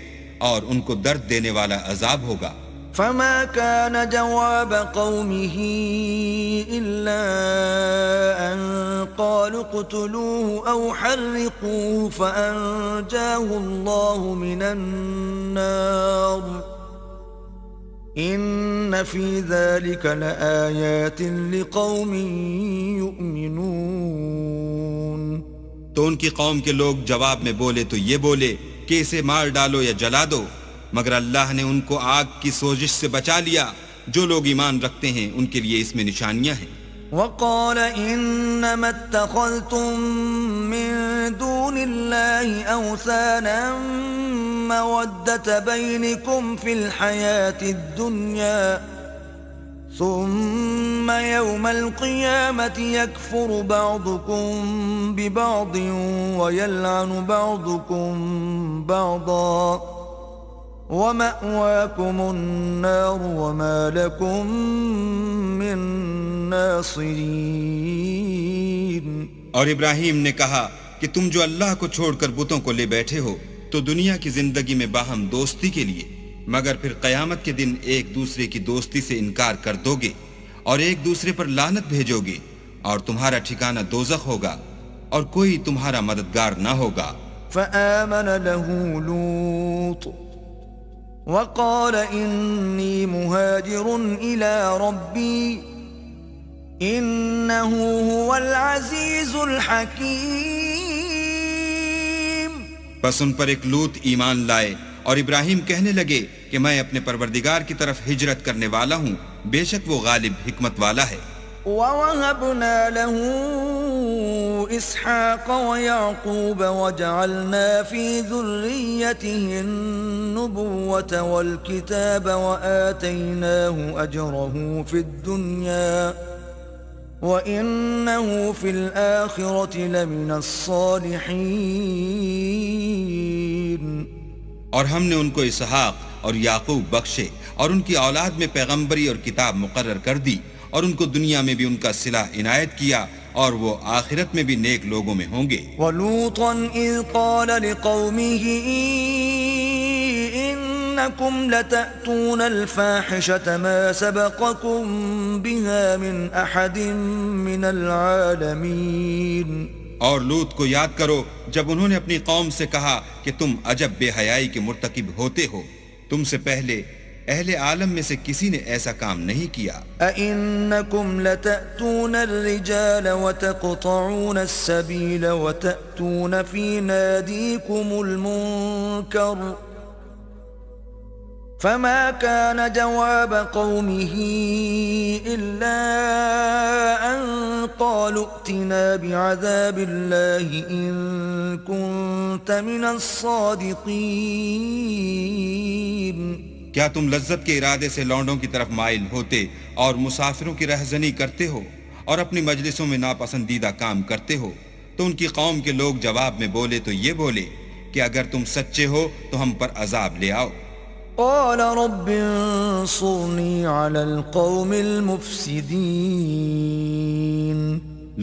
اور ان کو درد دینے والا عذاب ہوگا. فما كان جواب قومه إلا أن قالوا اقتلوه أو حرقوه فأنجاه الله من النار إن في ذلك لآيات لقوم يؤمنون. تو ان کی قوم کے لوگ جواب میں بولے تو یہ بولے کہ اسے مار ڈالو یا جلا دو، مگر اللہ نے ان کو آگ کی سوزش سے بچا لیا. جو لوگ ایمان رکھتے ہیں ان کے لیے اس میں نشانیاں ہیں. وقال إنما اتخذتم من دون الله أوثانا مودة بينكم في الحياة الدنيا ثم يوم القيامة يكفر بعضكم ببعض ويلعن بعضكم بعضا وَمَأْوَاكُمُ النَّارُ وَمَا لَكُمْ مِن نَاصِرِينَ. اور ابراہیم نے کہا کہ تم جو اللہ کو چھوڑ کر بتوں کو لے بیٹھے ہو تو دنیا کی زندگی میں باہم دوستی کے لیے، مگر پھر قیامت کے دن ایک دوسرے کی دوستی سے انکار کر دو گے اور ایک دوسرے پر لعنت بھیجو گے، اور تمہارا ٹھکانہ دوزخ ہوگا اور کوئی تمہارا مددگار نہ ہوگا. فآمن له لوط وقال إني مهاجر إلى ربي إنه هو العزيز الحكيم. بس ان پر ایک لوط ایمان لائے اور ابراہیم کہنے لگے کہ میں اپنے پروردگار کی طرف ہجرت کرنے والا ہوں، بے شک وہ غالب حکمت والا ہے. وَوَهَبْنَا لَهُ إِسْحَاقَ وَيَعْقُوبَ وَجَعَلْنَا فِي ذُرِّيَّتِهِ النُّبُوَّةَ وَالْكِتَابَ وَآتَيْنَاهُ أَجْرَهُ فِي الدُّنْيَا وَإِنَّهُ فِي الْآخِرَةِ لَمِنَ الصَّالِحِينَ. اور ہم نے ان کو اسحاق اور یعقوب بخشے اور ان کی اولاد میں پیغمبری اور کتاب مقرر کر دی، اور ان کو دنیا میں بھی ان کا صلہ عنایت کیا، اور وہ آخرت میں بھی نیک لوگوں میں ہوں گے. وَلُوطًا إِذْ قَالَ لِقَوْمِهِ إِنَّكُمْ لَتَأْتُونَ الْفَاحِشَةَ مَا سَبَقَكُمْ بِهَا مِنْ أَحَدٍ مِنَ الْعَالَمِينَ. اور لوط کو یاد کرو جب انہوں نے اپنی قوم سے کہا کہ تم عجب بے حیائی کے مرتکب ہوتے ہو، تم سے پہلے اہل عالم میں سے کسی نے ایسا کام نہیں کیا. أَإِنَّكُمْ لَتَأْتُونَ الرِّجَالَ وَتَقْطَعُونَ السَّبِيلَ وَتَأْتُونَ فِي نَادِيكُمُ الْمُنكَرَ فَمَا كَانَ جَوَابَ قَوْمِهِ إِلَّا أَن قَالُوا ائْتِنَا بِعَذَابِ اللَّهِ إِن كُنتَ مِنَ الصَّادِقِينَ. کیا تم لذت کے ارادے سے لونڈوں کی طرف مائل ہوتے اور مسافروں کی رہزنی کرتے ہو اور اپنی مجلسوں میں ناپسندیدہ کام کرتے ہو؟ تو ان کی قوم کے لوگ جواب میں بولے تو یہ بولے کہ اگر تم سچے ہو تو ہم پر عذاب لے آؤ. قال رب انصرني على القوم المفسدين.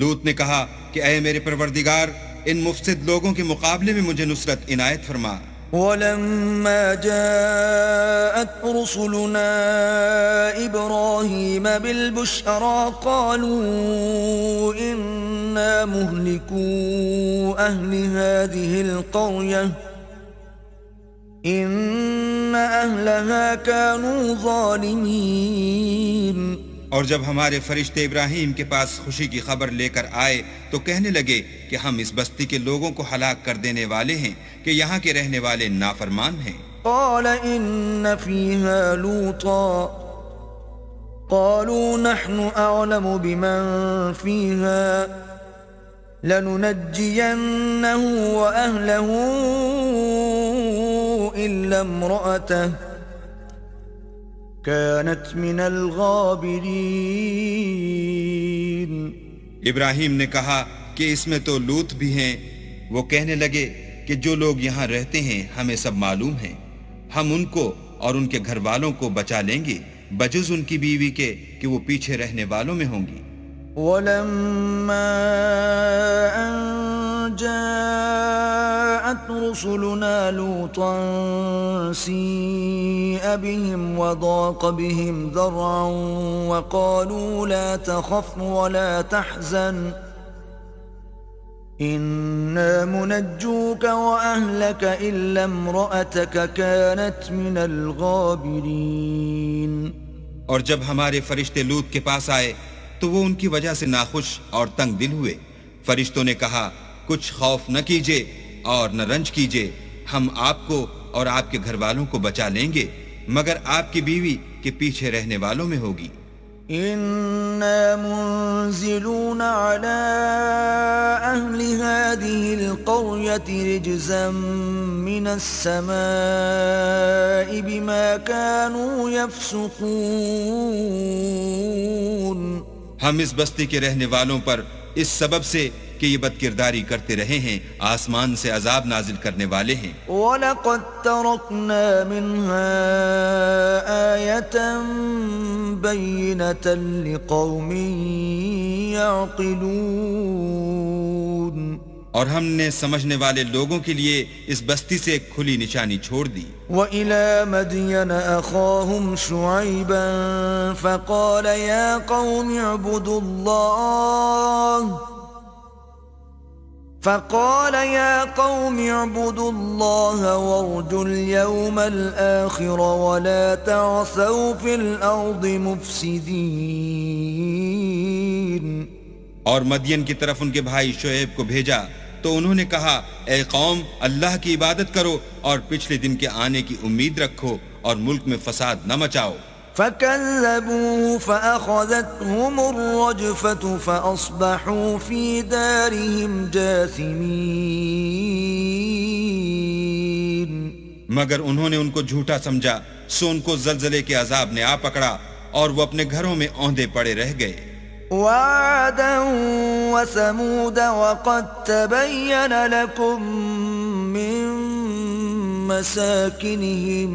لوط نے کہا کہ اے میرے پروردگار ان مفسد لوگوں کے مقابلے میں مجھے نصرت عنایت فرما. ولما جاءت رسلنا إبراهيم بالبشرى قالوا إنا مهلكو أهل هذه القرية إن أهلها كانوا ظالمين. اور جب ہمارے فرشتے ابراہیم کے پاس خوشی کی خبر لے کر آئے تو کہنے لگے کہ ہم اس بستی کے لوگوں کو ہلاک کر دینے والے ہیں کہ یہاں کے رہنے والے نافرمان ہیں. قال إن فيها لوطا قالوا نحن أعلم بمن فيها لننجينه وأهله إلا امرأته كانت من الغابرين. ابراہیم نے کہا کہ اس میں تو لوط بھی ہیں. وہ کہنے لگے کہ جو لوگ یہاں رہتے ہیں ہمیں سب معلوم ہیں، ہم ان کو اور ان کے گھر والوں کو بچا لیں گے بجز ان کی بیوی کے کہ وہ پیچھے رہنے والوں میں ہوں گی. ولما أن جاءت رسلنا لوطا سيء بهم وضاق بهم ذرعا وقالوا لا تخف ولا تحزن إنا منجوك وأهلك إلا امرأتك كانت من الغابرين. اور جب ہمارے فرشتے لوط کے پاس آئے تو وہ ان کی وجہ سے ناخوش اور تنگ دل ہوئے. فرشتوں نے کہا کچھ خوف نہ کیجیے اور نہ رنج کیجیے، ہم آپ کو اور آپ کے گھر والوں کو بچا لیں گے مگر آپ کی بیوی کے پیچھے رہنے والوں میں ہوگی. إنا منزلون على أهل هذه القرية رجزا من السماء بما كانوا يفسقون. ہم اس بستی کے رہنے والوں پر اس سبب سے کہ یہ بدکرداری کرتے رہے ہیں آسمان سے عذاب نازل کرنے والے ہیں. وَلَقَدْ تَرَكْنَا مِنْهَا آيَةً بَيِّنَةً لِقَوْمٍ يَعْقِلُونَ. اور ہم نے سمجھنے والے لوگوں کے لیے اس بستی سے ایک کھلی نشانی چھوڑ دی. وَإِلَى مَدْيَنَ أَخَاهُمْ شُعَيْبًا فَقَالَ يَا قَوْمِ اعْبُدُوا اللَّهَ وَارْجُوا الْيَوْمَ الْآخِرَ وَلَا تَعْثَوْا فِي الْأَرْضِ مُفْسِدِينَ. اور مدین کی طرف ان کے بھائی شعیب کو بھیجا تو انہوں نے کہا اے قوم اللہ کی عبادت کرو اور پچھلے دن کے آنے کی امید رکھو اور ملک میں فساد نہ مچاؤ. فَكَذَّبُوهُ فَأَخَذَتْهُمُ الرَّجْفَةُ فَأَصْبَحُوا فِي دَارِهِمْ جَاثِمِينَ. مگر انہوں نے ان کو جھوٹا سمجھا سو ان کو زلزلے کے عذاب نے آ پکڑا اور وہ اپنے گھروں میں اوندے پڑے رہ گئے. وَعَادًا وَثَمُودَ وَقَدْ تَبَيَّنَ لَكُم مِّن مَّسَاكِنِهِمْ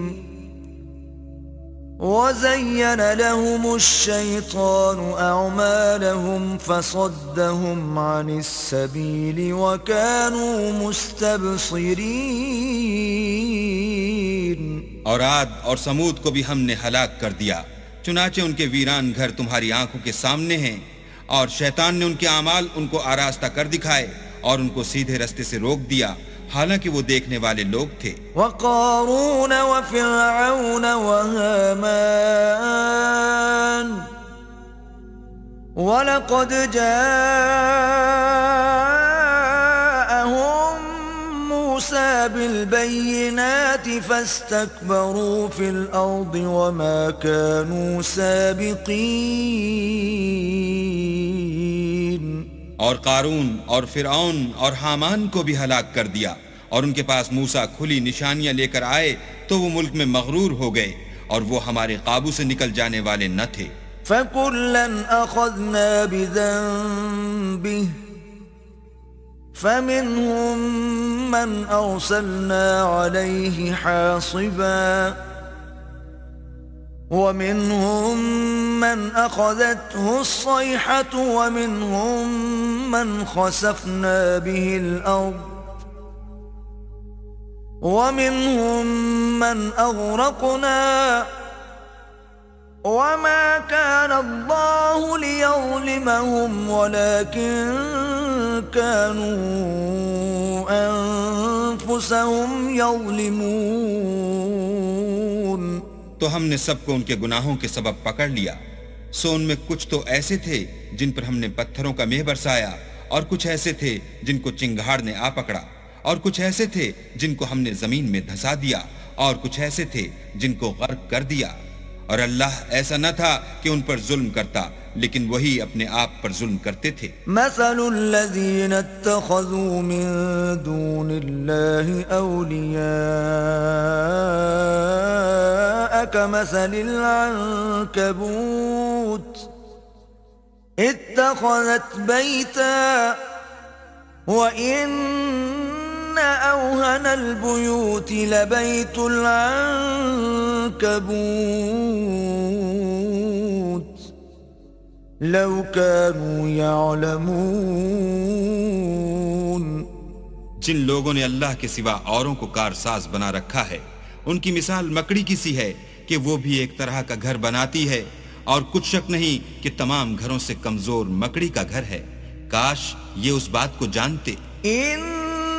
وَزَيَّنَ لَهُمُ الشَّيْطَانُ أَعْمَالَهُمْ فَصَدَّهُمْ عَنِ السَّبِيلِ وَكَانُوا مُسْتَبْصِرِينَ. اور عاد اور سمود کو بھی ہم نے ہلاک کر دیا، چنانچہ ان کے ویران گھر تمہاری آنکھوں کے سامنے ہیں اور شیطان نے ان کے اعمال ان کو آراستہ کر دکھائے اور ان کو سیدھے رستے سے روک دیا حالانکہ وہ دیکھنے والے لوگ تھے. وَقَارُونَ وَفِرْعَوْنَ وَهَامَانَ وَلَقَدْ جَاءَهُم مُوسَى بِالْبَيِّنَاتِ فَاسْتَكْبَرُوا فِي الْأَرْضِ وَمَا كَانُوا سَابِقِينَ. اور قارون اور فرعون اور حامان کو بھی ہلاک کر دیا اور ان کے پاس موسیٰ کھلی نشانیاں لے کر آئے تو وہ ملک میں مغرور ہو گئے اور وہ ہمارے قابو سے نکل جانے والے نہ تھے. فَكُلًّا أَخَذْنَا بِذَنبِهِ فَمِنْهُمْ مَنْ أَرْسَلْنَا عَلَيْهِ حَاصِبًا وَمِنْهُمْ مَنْ أَخَذَتْهُ الصَّيْحَةُ وَمِنْهُمْ مَنْ خَسَفْنَا بِهِ الْأَرْضَ ومنهم من أغرقنا وما كان الله ليظلمهم ولكن كانوا أنفسهم يظلمون. تو ہم نے سب کو ان کے گناہوں کے سبب پکڑ لیا، سو ان میں کچھ تو ایسے تھے جن پر ہم نے پتھروں کا مہ برسایا، اور کچھ ایسے تھے جن کو چنگھاڑ نے آ پکڑا، اور کچھ ایسے تھے جن کو ہم نے زمین میں دھسا دیا، اور کچھ ایسے تھے جن کو غرق کر دیا. اور اللہ ایسا نہ تھا کہ ان پر ظلم کرتا، لیکن وہی اپنے آپ پر ظلم کرتے تھے. مثل الذين اتخذوا من دون الله أولياء كمثل العنكبوت اتخذت بيتا وإن أوهن البيوت لبيت العنكبوت لو كانوا يعلمون. جن لوگوں نے اللہ کے سوا اوروں کو کارساز بنا رکھا ہے، ان کی مثال مکڑی کی سی ہے کہ وہ بھی ایک طرح کا گھر بناتی ہے، اور کچھ شک نہیں کہ تمام گھروں سے کمزور مکڑی کا گھر ہے. کاش یہ اس بات کو جانتے. ان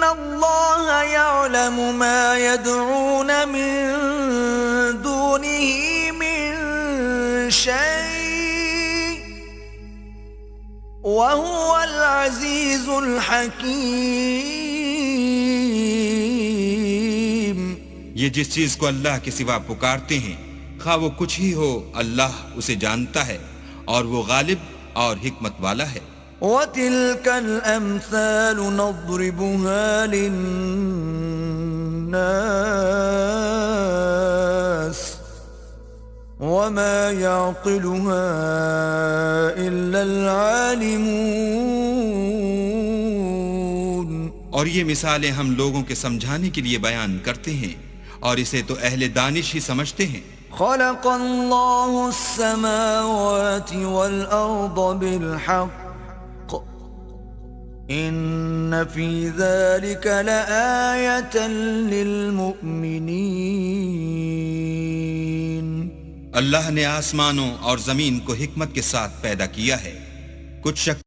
اللہ یعلم ما يدعون من دونه من شيء وهو العزیز الحکیم. یہ جس چیز کو اللہ کے سوا پکارتے ہیں، خواہ وہ کچھ ہی ہو، اللہ اسے جانتا ہے، اور وہ غالب اور حکمت والا ہے. وَتِلْكَ الْأَمْثَالُ نَضْرِبُهَا لِلنَّاسِ وَمَا يَعْقِلُهَا إِلَّا الْعَالِمُونَ. اور یہ مثالیں ہم لوگوں کے سمجھانے کے لیے بیان کرتے ہیں، اور اسے تو اہل دانش ہی سمجھتے ہیں. خلق اللہ السماوات والأرض بالحق ان فی ذلك لآیة للمؤمنین. اللہ نے آسمانوں اور زمین کو حکمت کے ساتھ پیدا کیا ہے، کچھ شک